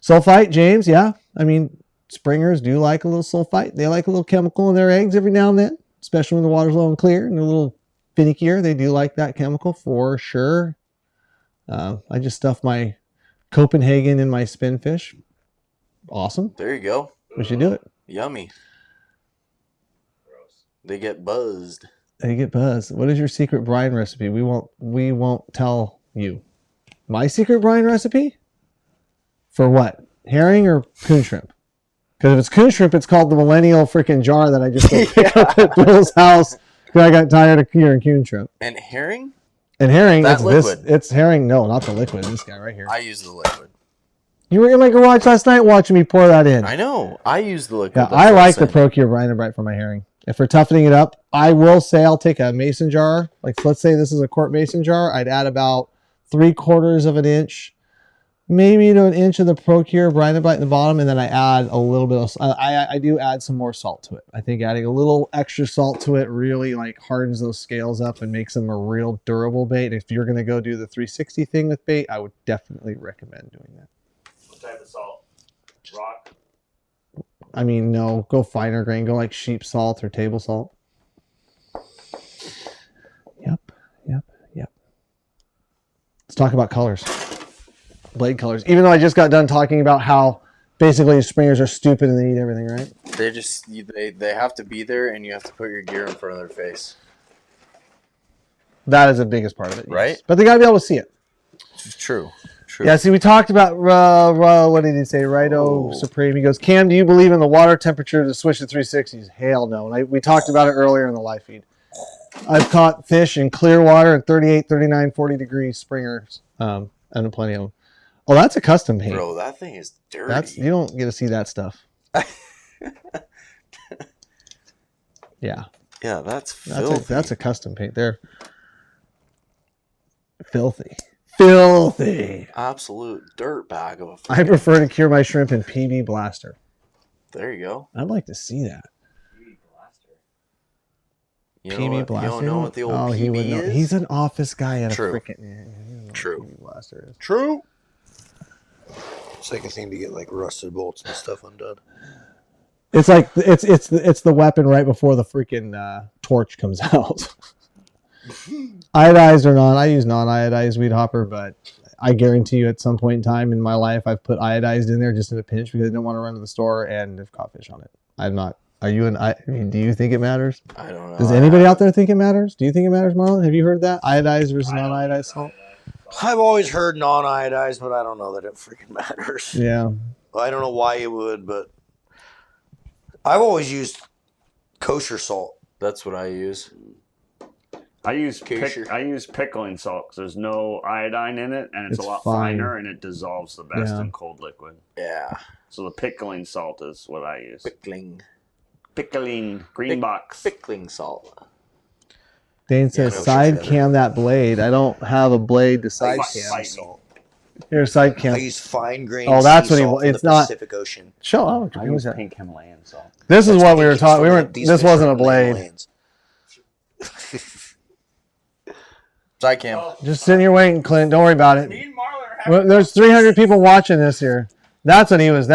Sulfite, James, yeah. I mean, springers do like a little sulfite. They like a little chemical in their eggs every now and then, especially when the water's low and clear and they're a little finickier. They do like that chemical for sure. I just stuffed my Copenhagen in my spinfish. Awesome. There you go. We should do it. Yummy. They get buzzed. They get buzzed. What is your secret brine recipe? We won't tell you. My secret brine recipe? For what? Herring or coon shrimp? Because if it's coon shrimp, it's called the millennial freaking jar that I just picked up at Bill's house because I got tired of curing coon shrimp. And herring? And herring, That liquid. It's herring. No, not the liquid. This guy right here. I use the liquid. You were in my garage last night watching me pour that in. I know. I use the liquid. Yeah, That's I what like I'm the saying. ProCure Brine and Bright for my herring. If we're toughening it up, I will say I'll take a mason jar. Like, let's say this is a quart mason jar. I'd add about 3/4 of an inch, maybe to an inch of the ProCure Brine and Bright in the bottom, and then I add a little bit of, I do add some more salt to it. I think adding a little extra salt to it really like hardens those scales up and makes them a real durable bait. If you're going to go do the 360 thing with bait, I would definitely recommend doing that. What type of salt? Rock? I mean, no, go finer grain. Go like sheep salt or table salt. Yep. Let's talk about colors. Blade colors. Even though I just got done talking about how basically springers are stupid and they eat everything, right? They just they have to be there, and you have to put your gear in front of their face. That is the biggest part of it. Yes. Right. But they got to be able to see it. True. Yeah, see, we talked about, what did he say? Righto Supreme. He goes, Cam, do you believe in the water temperature to switch to 360s? Hell no. And we talked about it earlier in the live feed. I've caught fish in clear water at 38, 39, 40 degrees springers, and plenty of them. Oh, that's a custom paint. Bro, that thing is dirty. You don't get to see that stuff. Yeah. Yeah, that's filthy. That's a custom paint. They're filthy. Filthy. Absolute dirt bag of a I prefer to cure my shrimp in PB Blaster. There you go. I'd like to see that. You know PB what, Blaster. You don't know what the old he would PB know. is? He's an office guy at True. a freaking. True. PB Blaster is. True. It's like a thing to get like rusted bolts and stuff undone. It's like it's the weapon right before the freaking torch comes out. Iodized or not, I use non-iodized weed hopper, but I guarantee you at some point in time in my life I've put iodized in there just in a pinch because I didn't want to run to the store and have caught fish on it. I'm not. Are you do you think it matters? I don't know. Does anybody out there think it matters? Do you think it matters, Marlon? Have you heard that? Iodized versus non-iodized salt? I've always heard non-iodized, but I don't know that it freaking matters. Yeah. I don't know why you would, but I've always used kosher salt. That's what I use. I use Kosher. I use pickling salt because there's no iodine in it, and it's a lot fine. finer, and it dissolves the best Yeah. in cold liquid. Yeah. So the pickling salt is what I use. Pickling Green box. Pickling salt. Dane says, no side shit. cam that blade. I don't have a blade to side cam. Salt. Here, side I cam. use fine grain. Oh, that's sea what he salt wa- from it's the not- Pacific Ocean. Show. Oh, I what was use that? pink Himalayan salt. This is what we were It's talking. We from weren't. these This fish wasn't a from the blade. Himalayas. Side cam. Just sitting here waiting, Clint. Don't worry about it. Well, there's 300 people watching this here. That's what he was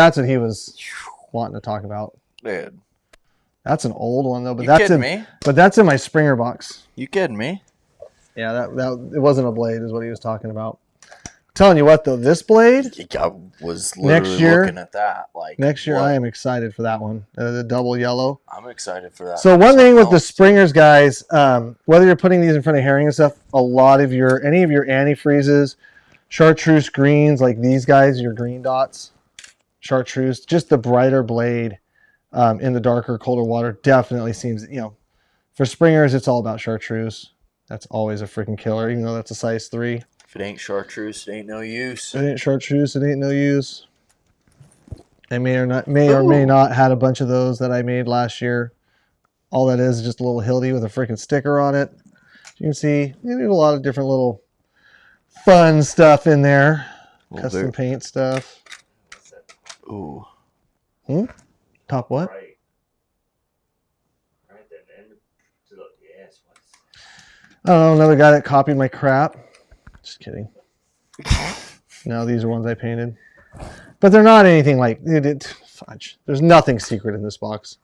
wanting to talk about. Dude. That's an old one though, but You that's kidding in me? but that's in my Springer box. You kidding me? Yeah, that it wasn't a blade, is what he was talking about. Telling you what though, this blade I was literally year- looking at that. Like next year, what? I am excited for that one, the double yellow. I'm excited for that. So one thing with the Else. Springers, guys, whether you're putting these in front of herring and stuff, a lot of any of your antifreezes, chartreuse greens, like these guys, your green dots, chartreuse, just the brighter blade in the darker, colder water definitely seems, for Springers, it's all about chartreuse. That's always a freaking killer, even though that's a size 3. If it ain't chartreuse, it ain't no use. If it ain't chartreuse, it ain't no use. I may or may not had a bunch of those that I made last year. All that is just a little Hildy with a freaking sticker on it. You can see there's a lot of different little fun stuff in there. Custom paint stuff. Ooh. Top what? Right. Right then. Yes. Oh, another guy that copied my crap. Just kidding. No, these are ones I painted. But they're not anything like... fudge. There's nothing secret in this box.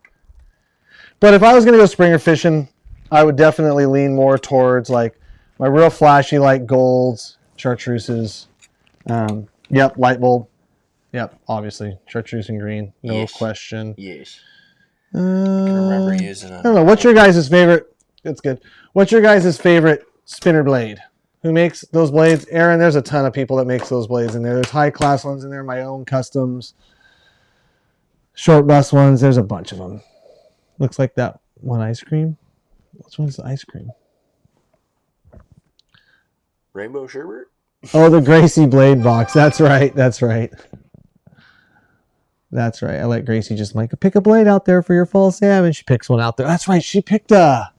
But if I was going to go Springer fishing, I would definitely lean more towards like my real flashy like golds, chartreuses. Yep, light bulb. Yep, obviously. Chartreuse and green. No Yes. question. Yes. I can remember using I don't know. What's your guys' favorite? That's good. What's your guys' favorite spinner blade? Who makes those blades? Aaron, there's a ton of people that makes those blades in there. There's high-class ones in there, my own customs. Short bus ones. There's a bunch of them. Looks like that one ice cream. Which one's the ice cream? Rainbow sherbet? Oh, the Gracie blade box. That's right. That's right. That's right. I let Gracie just like pick a blade out there for your fall salmon. She picks one out there. That's right. She picked a...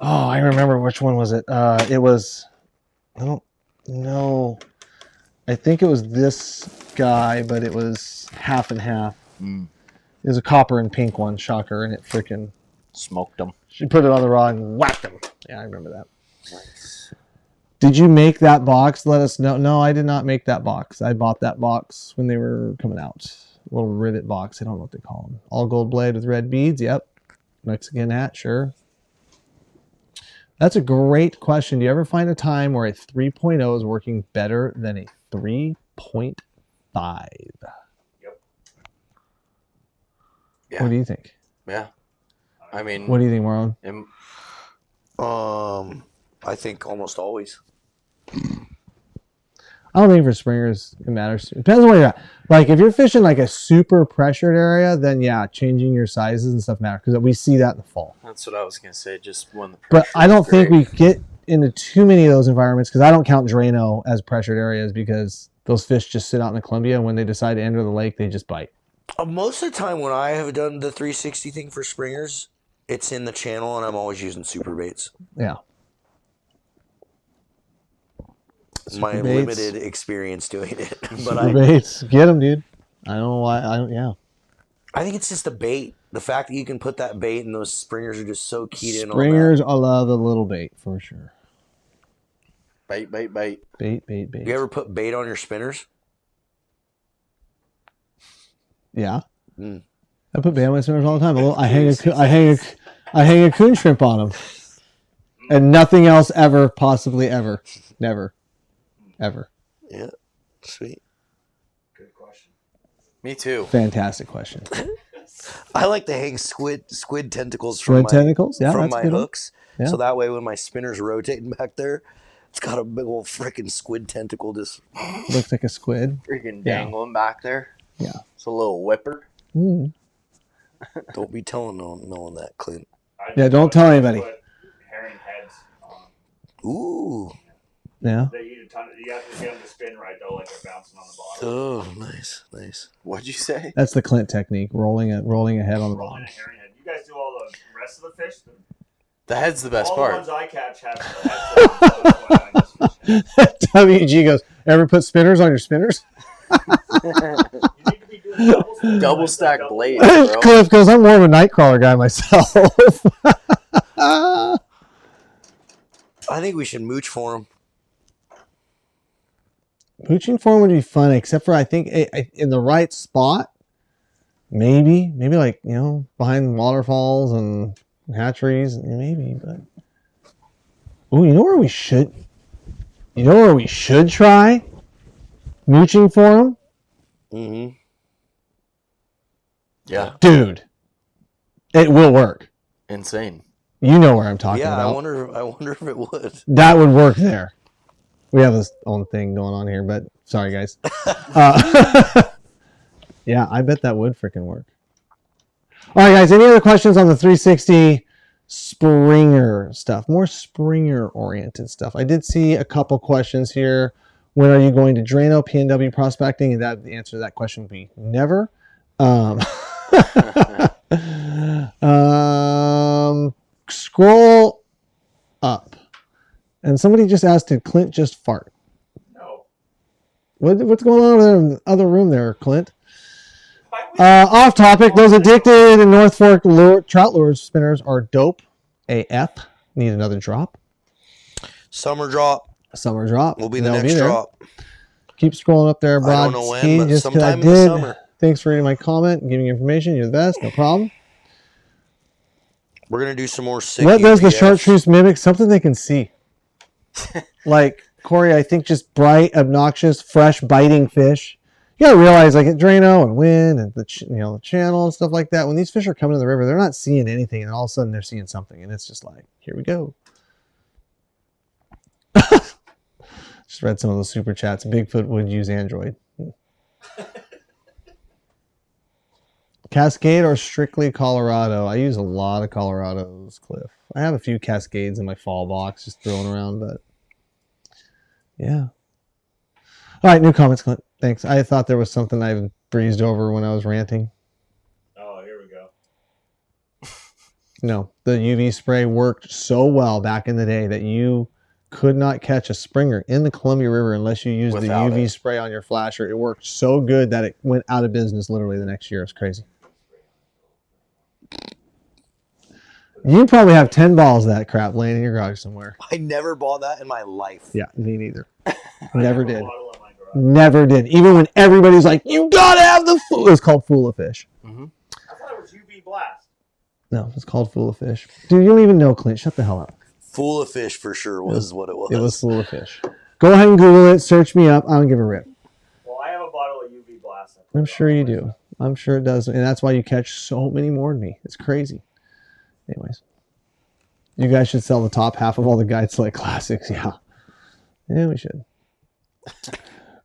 Oh, I remember which one was it. It was... I don't know. I think it was this guy, but it was half and half. It was a copper and pink one, shocker, and it freaking Smoked them. she put it on the rod and whacked him. Yeah, I remember that. Nice. Did you make that box? Let us know. No, I did not make that box. I bought that box when they were coming out. A little rivet box. I don't know what they call them. All gold blade with red beads. Yep. Mexican hat. Sure. That's a great question. Do you ever find a time where a 3.0 is working better than a 3.5? Yep. Yeah. What do you think? Yeah. I mean, What do you think, Marlon? I think almost always. I don't think for springers it matters. It depends on where you're at. Like if you're fishing like a super pressured area, then yeah, changing your sizes and stuff matter because we see that in the fall. that's what I was gonna say. Just when the But pressure I don't is think great. we get into too many of those environments because I don't count Drano as pressured areas because those fish just sit out in the Columbia and when they decide to enter the lake, they just bite. Most of the time when I have done the 360 thing for springers, it's in the channel and I'm always using super baits. Yeah. My Super baits. limited experience doing it. But Super baits. Get them, dude. I don't know why. I think it's just the bait. The fact that you can put that bait and those springers are just so keyed in on Springers, I love a little bait for sure. Bait. Bait. that. You ever put bait on your spinners? Yeah. Mm. I put bait on my spinners all the time. I hang a coon shrimp on them, and nothing else ever, possibly ever, never, ever. Yeah. Sweet. Good question. Me too. Fantastic question. I like to hang squid tentacles Squid tentacles? Yeah, from that's my a good one. hooks. Yeah. So that way when my spinner's rotating back there, it's got a big old freaking squid tentacle just Looks like a squid. Freaking Yeah. dangling back there. Yeah. It's a little whipper. Mm. don't be telling no one that, Clint. Yeah, don't tell anybody. Put herring heads on. Ooh. Yeah. They eat a ton. You have to get them to spin right though, like they're bouncing on the bottom. Oh, nice. What'd you say? That's the Clint technique, rolling a head on the Rolling bottom. a herring head. You guys do all the rest of the fish. The head's the best all part. the ones I catch have heads on, so that's why I just fish. WG goes, ever put spinners on your spinners? You need to be doing Double stack blades, bro. Cliff goes, I'm more of a nightcrawler guy myself. I think we should mooch for them. Mooching for him would be fun, except for I think in the right spot, maybe like, behind waterfalls and hatcheries, maybe, but oh, you know where we should try mooching for him? Mm-hmm. Yeah. Dude, it will work. Insane. You know where I'm talking Yeah, about. I wonder if it would. That would work there. We have this own thing going on here, but sorry, guys. Yeah, I bet that would freaking work. All right, guys. Any other questions on the 360 Springer stuff? More Springer-oriented stuff. I did see a couple questions here. When are you going to Drano PNW prospecting? And the answer to that question would be never. Scroll up. And somebody just asked, did Clint just fart? No. What's going on over there in the other room there, Clint? Off topic, those addicted in North Fork trout lures spinners are dope. AF. Need another drop. Summer drop Summer drop. will be the They'll next there. drop. Keep scrolling up there, Broad. I don't know when, but just 'cause sometime I in the did. summer. Thanks for reading my comment and giving information. You're the best. No problem. We're going to do some more sick What does the UPS. chartreuse mimic? Something they can see. Like, Corey, I think just bright, obnoxious, fresh, biting fish. You got to realize, like at Drano and Wind and the channel and stuff like that, when these fish are coming to the river, they're not seeing anything, and all of a sudden they're seeing something, and it's just like, here we go. Just read some of those super chats. Bigfoot would use Android. Cascade or strictly Colorado? I use a lot of Colorados, Cliff. I have a few Cascades in my fall box just thrown around, but yeah. All right, new comments, Clint. Thanks. I thought there was something I breezed over when I was ranting. Oh, here we go. No, the UV spray worked so well back in the day that you could not catch a springer in the Columbia River unless you used Without the UV it. spray on your flasher. It worked so good that it went out of business literally the next year. It's crazy. You probably have 10 balls of that crap laying in your garage somewhere. I never bought that in my life. Yeah, me neither. Never did. Never did. Even when everybody's like, you gotta have the fool. It was called Fool of Fish. I thought it was UV blast. No, it's called Fool of Fish. Dude, you don't even know, Clint. Shut the hell up. Full of fish for sure was what it was. It was Fool of Fish. Go ahead and Google it. Search me up. I don't give a rip. Well, I have a bottle of UV blast. I'm sure you do. I'm sure it does. And that's why you catch so many more than me. It's crazy. Anyways. You guys should sell the top half of all the Guide Select Classics. Yeah. Yeah, we should.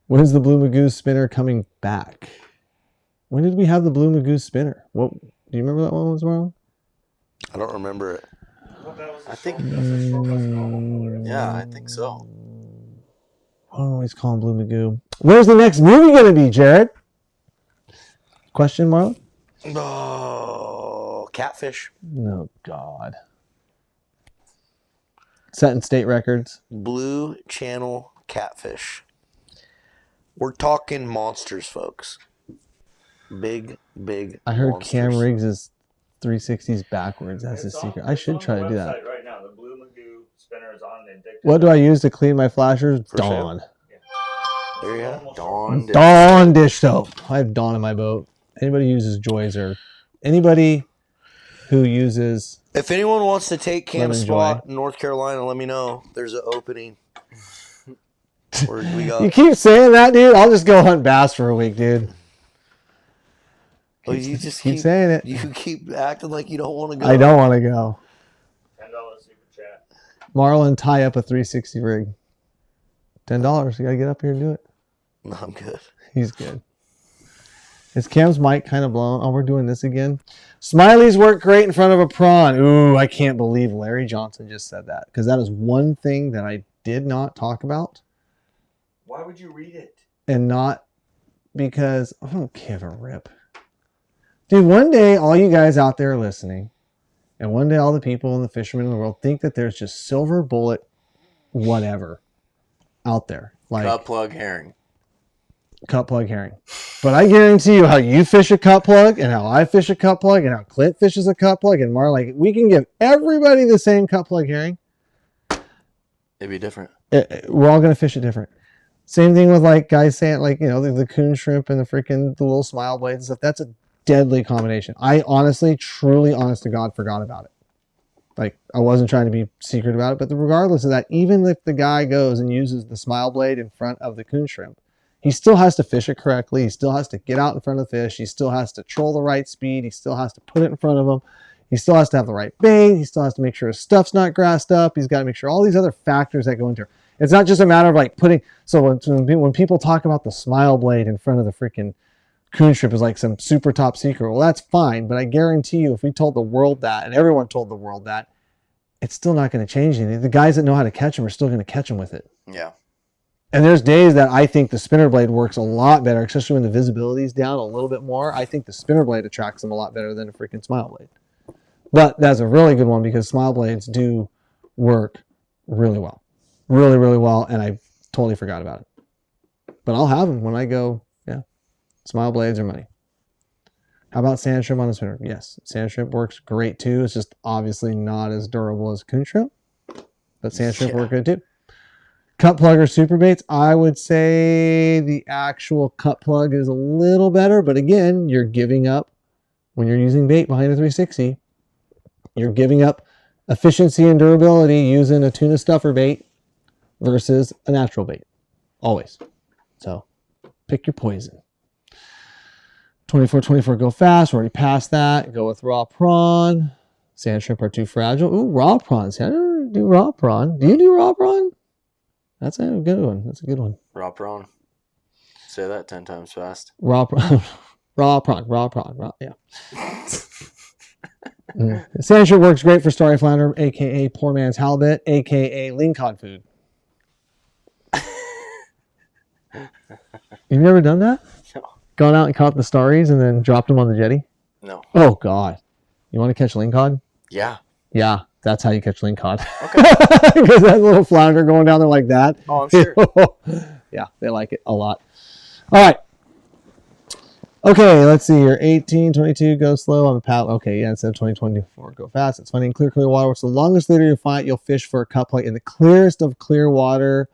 When is the Blue Magoo spinner coming back? When did we have the Blue Magoo spinner? What do you remember that one was wrong? I don't remember it. I think. Yeah, I think so. I don't always call him Blue Magoo. Where's the next movie going to be, Jared? Question, Marlon? Oh, catfish. No, God. Setting state records. Blue Channel catfish. We're talking monsters, folks. Big, big I heard monsters. Cam Riggs' 360s backwards. That's his secret. I should try to do that. Right now, the Blue Magoo spinner is on Indicted. What do I use to clean my flashers? For Dawn. There you go. Dawn. Dawn dish soap. I have Dawn in my boat. Anybody uses Joys or anybody who uses... If anyone wants to take Cam's Lemon spot Joy. in North Carolina, let me know. There's an opening. We got... You keep saying that, dude. I'll just go hunt bass for a week, dude. Well, you just keep saying it. You keep acting like you don't want to go. I don't want to go. $10 super chat. Marlon, tie up a 360 rig. $10. You got to get up here and do it. No, I'm good. He's good. Is Cam's mic kind of blown? Oh, we're doing this again. Smileys work great in front of a prawn. Ooh, I can't believe Larry Johnson just said that. Because that is one thing that I did not talk about. Why would you read it? And not because I don't give a rip. Dude, one day all you guys out there listening, and one day all the people and the fishermen in the world think that there's just silver bullet whatever out there. Like Cut plug herring. cut plug herring. But I guarantee you how you fish a cut plug and how I fish a cut plug and how Clint fishes a cut plug and Mar, like we can give everybody the same cut plug herring. It'd be different. We're all going to fish it different. Same thing with like guys saying like, you know, the coon shrimp and the little smile blades and stuff. That's a deadly combination. I honestly, truly, honest to God, forgot about it. Like I wasn't trying to be secret about it, but regardless of that, even if the guy goes and uses the smile blade in front of the coon shrimp, he still has to fish it correctly. He still has to get out in front of the fish. He still has to troll the right speed. He still has to put it in front of him. He still has to have the right bait. He still has to make sure his stuff's not grassed up. He's got to make sure all these other factors that go into it. It's not just a matter of like putting, so when people talk about the smile blade in front of the freaking coon shrimp is like some super top secret. Well, that's fine, but I guarantee you if we told the world that and everyone told the world that, it's still not going to change anything. The guys that know how to catch them are still going to catch them with it. Yeah. And there's days that I think the spinner blade works a lot better, especially when the visibility's down a little bit more. I think the spinner blade attracts them a lot better than a freaking smile blade. But that's a really good one because smile blades do work really well. Really, really well. And I totally forgot about it. But I'll have them when I go, yeah. Smile blades are money. How about sand shrimp on a spinner? Yes, sand shrimp works great too. It's just obviously not as durable as coon shrimp. But sand shrimp work good too. Cut plug or super baits, I would say the actual cut plug is a little better, but again, you're giving up, when you're using bait behind a 360, you're giving up efficiency and durability using a tuna stuffer bait versus a natural bait, always. So pick your poison. 24-24, go fast, we're already past that. Go with raw prawn. Sand shrimp are too fragile. Ooh, raw prawns. I don't do raw prawn. Do you do raw prawn? That's a good one. That's a good one. Raw prawn. Say that 10 times fast. Raw prawn. Raw prawn. Yeah. Sand shrimp works great for starry flounder, aka poor man's halibut, aka lean cod food. You've never done that? No. Gone out and caught the starries and then dropped them on the jetty? No. Oh, God. You want to catch lean cod? Yeah. Yeah, that's how you catch lean cod. Okay. Because that little flounder going down there like that. Oh, I'm sure. Yeah, they like it a lot. All right. Okay, let's see here. 18, 22, go slow. I'm a paddle. Okay, yeah, instead of 20, 24, go fast. It's funny. In clear water, what's the longest leader you'll fish for a cut plate in the clearest of clear water?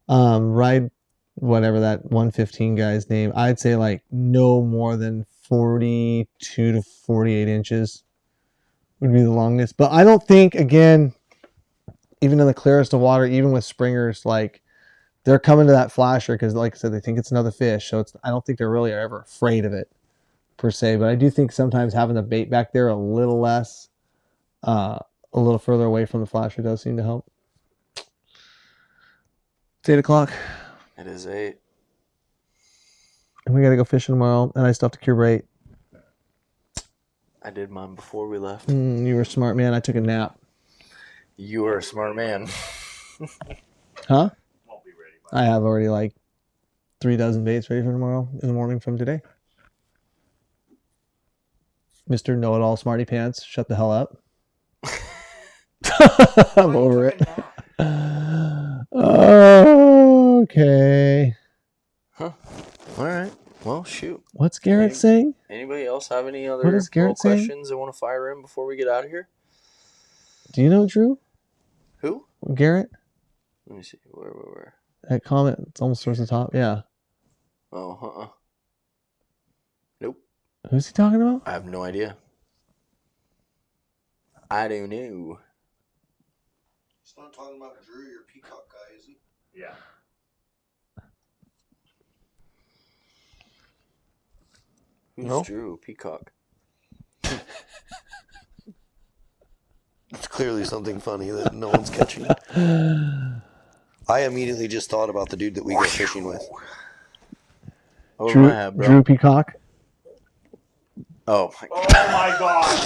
Ride whatever that 115 guy's name. I'd say like no more than 42 to 48 inches would be the longest. But I don't think, again, even in the clearest of water, even with springers, like they're coming to that flasher because, like I said, they think it's another fish. So I don't think they're really ever afraid of it per se. But I do think sometimes having the bait back there a little less, a little further away from the flasher does seem to help. It's 8 o'clock. It is 8. And we got to go fishing tomorrow. And I still have to cure bait. I did mine before we left. You were a smart man. I took a nap. You are a smart man. Huh? I have already like 3 dozen baits ready for tomorrow in the morning from today. Mr. Know-It-All Smarty Pants, shut the hell up. I'm over it. Okay. Huh. All right. Well, shoot. What's Garrett saying? Anybody else have any other What is Garrett saying? questions they want to fire in before we get out of here? Do you know Drew? Who? Garrett? Let me see. Where? That comment, it's almost towards the top. Yeah. Oh, Nope. Who's he talking about? I have no idea. I don't know. He's not talking about Drew, your peacock guy, is he? Yeah. Who's No. Drew? Peacock. It's clearly something funny that no one's catching. I immediately just thought about the dude that we go fishing with. Over Drew, my head, bro. Drew Peacock. Oh my god. Oh my god.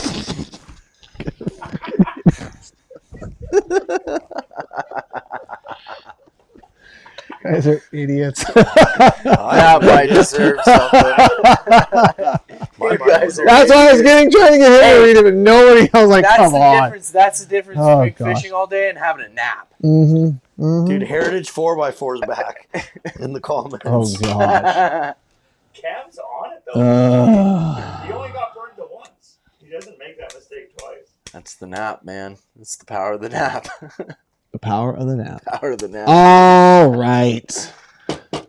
You guys are idiots. That might deserve something. You guys are That's why I was trying to get him to read it, but nobody. I was like, That's come the on. difference. That's the difference Oh, between gosh. fishing all day and having a nap. Dude, Heritage 4x4's back in the comments. Oh gosh. Cam's on it though. He only got burned to once. He doesn't make that mistake twice. That's the nap, man. That's the power of the nap. The power of the nap. Power of the nap. All right.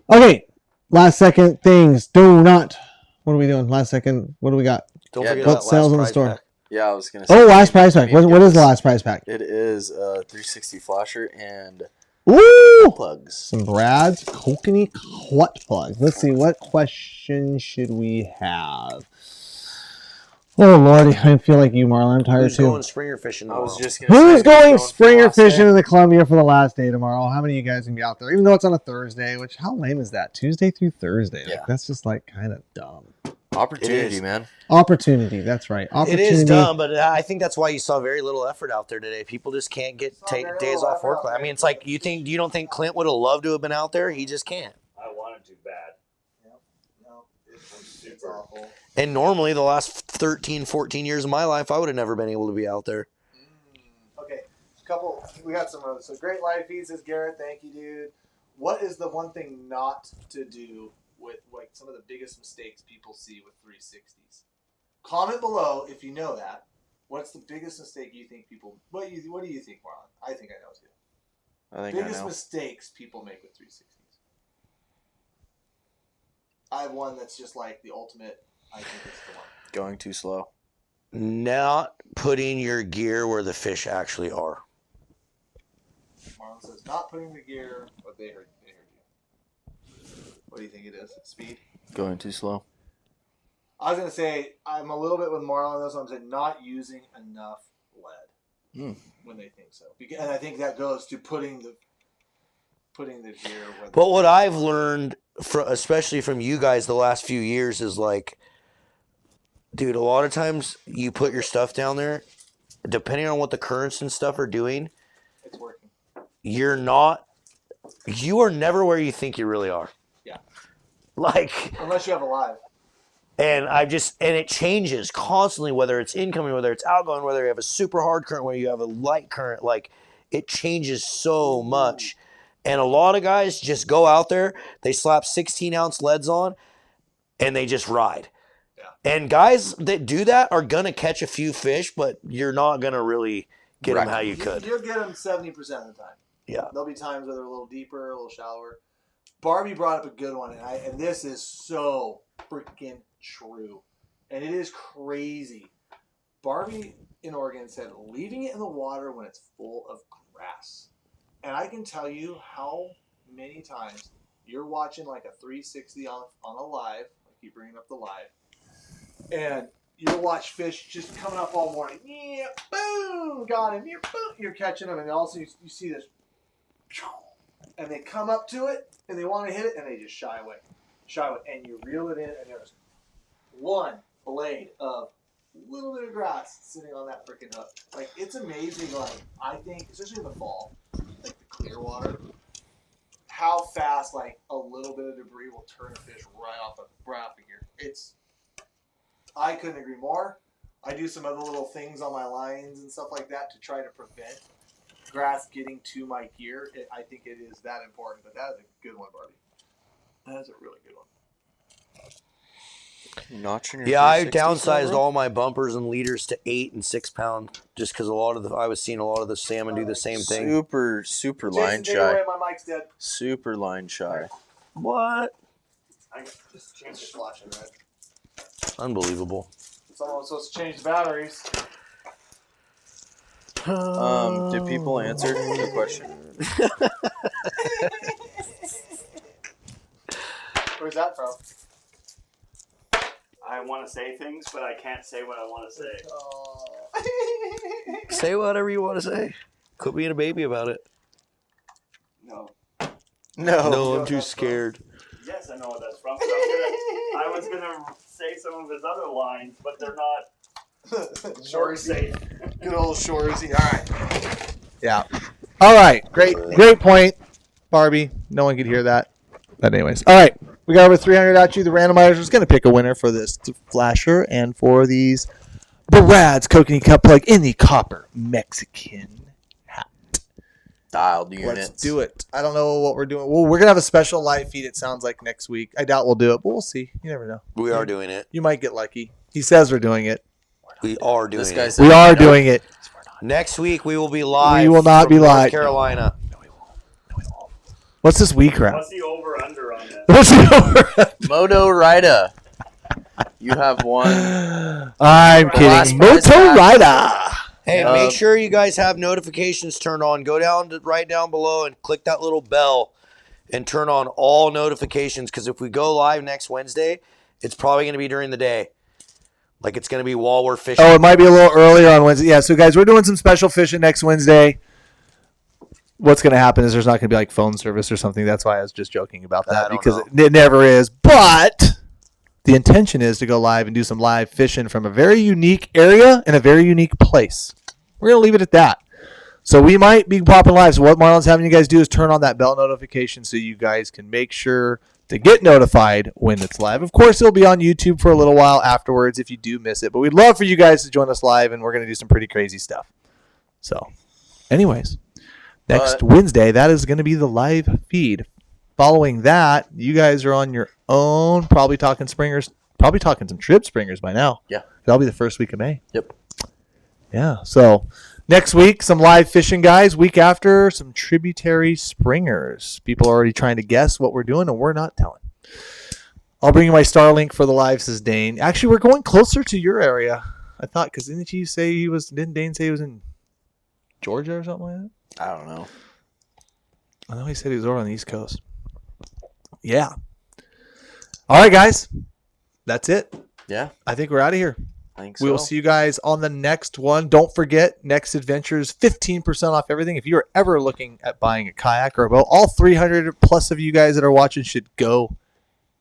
Okay. Last second things. Do not. What are we doing? Last second. What do we got? Don't Yeah, forget what that sells last on the prize store? pack. Yeah, I was gonna say. Oh, last prize pack. What is the last prize pack? It is a 360 flasher and Ooh! plugs. Some Brad's Kokanee Clutch plugs. Let's see. What question should we have? Oh, Lordy. I feel like you, Marlon. I'm tired Who's too. going springer fishing I tomorrow? was just gonna Who's say, going for springer last day? fishing in the Columbia for the last day tomorrow? How many of you guys can be out there? Even though it's on a Thursday, which how lame is that? Tuesday through Thursday. Like, Yeah. that's just like kind of dumb. Opportunity, is. man. Opportunity. That's right. It Opportunity. is dumb, but I think that's why you saw very little effort out there today. People just can't take days off work. I mean, it's like you don't think Clint would have loved to have been out there? He just can't. I wanted to bad. No, it's awful. And normally, the last 13, 14 years of my life, I would have never been able to be out there. Okay, we got some others. So great live feeds, says Garrett. Thank you, dude. What is the one thing not to do with like some of the biggest mistakes people see with 360s? Comment below if you know that. What's the biggest mistake you think people? What do you think, Marlon? I think I know too. I think Biggest I know. mistakes people make with 360s. I have one that's just like the ultimate. I think it's the one. Going too slow. Not putting your gear where the fish actually are. Marlon says not putting the gear, but they heard you. What do you think it is? Speed. Going too slow. I was gonna say I'm a little bit with Marlon on this one. I'm saying not using enough lead when they think so, and I think that goes to putting the gear. Where But what I've learned, especially from you guys the last few years, is like, dude, a lot of times you put your stuff down there, depending on what the currents and stuff are doing, it's working. you are never where you think you really are. Yeah. Like, Unless you have a live. and it changes constantly, whether it's incoming, whether it's outgoing, whether you have a super hard current, whether you have a light current, like it changes so much. And a lot of guys just go out there, they slap 16-ounce leads on, and they just ride. Yeah. And guys that do that are going to catch a few fish, but you're not going to really get them how you could. You'll get them 70% of the time. Yeah. There'll be times where they're a little deeper, a little shallower. Barbie brought up a good one, and this is so freaking true. And it is crazy. Barbie in Oregon said leaving it in the water when it's full of grass. And I can tell you how many times you're watching like a 360 on a live, like you bringing up the live, and you'll watch fish just coming up all morning. Yeah, boom, got him. You're catching them, and also you see this, and they come up to it, and they want to hit it, and they just shy away, and you reel it in, and there's one blade of little bit of grass sitting on that freaking hook. Like, it's amazing. Like, I think, especially in the fall, like the clear water, how fast like a little bit of debris will turn a fish right off of gear. I couldn't agree more. I do some other little things on my lines and stuff like that to try to prevent grass getting to my gear. I think it is that important. But that is a good one, Barbie. That is a really good one. Notching your Yeah, I 360 downsized bro? all my bumpers and leaders to 8 and 6 pound just because I was seeing a lot of the salmon do the same thing. Super line Jason, take it away. shy. My mic's dead. Super line shy. What? I just changed the flashing red. Unbelievable. Someone's supposed to change the batteries. Did people answer the question? Where's that from? I want to say things, but I can't say what I want to say. Oh. Say whatever you want to say. Quit being a baby about it. No. No, I'm too scared. Yes, I know what that's from. I was gonna say some of his other lines, but they're not short safe. Good old Shorzy. All right. Yeah. All right. Great point, Barbie. No one could hear that. But anyways. All right. We got over 300 at you. The randomizer is going to pick a winner for this flasher and for these Brad's Kokanee Cup plug in the copper Mexican hat. Dialed units. Let's do it. I don't know what we're doing. Well, we're going to have a special live feed, it sounds like, next week. I doubt we'll do it, but we'll see. You never know. We are doing it. You might get lucky. He says we're doing it. We are doing This guy it. said We are no. doing it. Next week we will be live. We will not from be North live. Carolina. What's this week crap? What's the over/under on that? What's the Moto Rida. You have one. I'm Last kidding. prize Moto pack. Rider. Hey, make sure you guys have notifications turned on. Go down right down below and click that little bell and turn on all notifications, because if we go live next Wednesday, it's probably going to be during the day. Like, it's going to be while we're fishing. Oh, it might be a little earlier on Wednesday. Yeah, so guys, we're doing some special fishing next Wednesday. What's going to happen is there's not going to be like phone service or something. That's why I was just joking about that, I don't because know. it never is. But the intention is to go live and do some live fishing from a very unique area and a very unique place. We're going to leave it at that. So we might be popping live. So what Marlon's having you guys do is turn on that bell notification so you guys can make sure to get notified when it's live. Of course, it'll be on YouTube for a little while afterwards if you do miss it. But we'd love for you guys to join us live, and we're going to do some pretty crazy stuff. So, anyways, next Wednesday, that is going to be the live feed. Following that, you guys are on your own, probably talking springers, probably talking some trip springers by now. Yeah. That'll be the first week of May. Yep. Yeah, so next week, some live fishing guys. Week after, some tributary springers. People are already trying to guess what we're doing, and we're not telling. I'll bring you my Starlink for the live, says Dane. Actually, we're going closer to your area. I thought, because didn't Dane say he was in Georgia or something like that? I don't know. I know he said he was over on the East Coast. Yeah. All right, guys. That's it. Yeah, I think we're out of here. I think so. We will see you guys on the next one. Don't forget, Next Adventures, 15% off everything. If you're ever looking at buying a kayak or a boat, all 300 plus of you guys that are watching should go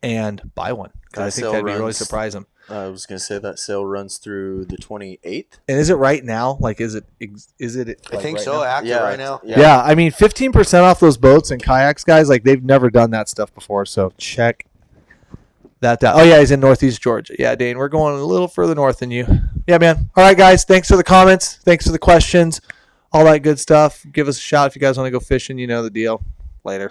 and buy one. Because I think that'd be really surprising. I was going to say that sale runs through the 28th. And is it right now? Like, is it? I like think right so. now? Active right now. Yeah, I mean, 15% off those boats and kayaks, guys. Like, they've never done that stuff before. So check that out. Oh, yeah, he's in Northeast Georgia. Yeah, Dane, we're going a little further north than you. Yeah, man. All right, guys. Thanks for the comments. Thanks for the questions. All that good stuff. Give us a shout if you guys want to go fishing. You know the deal. Later.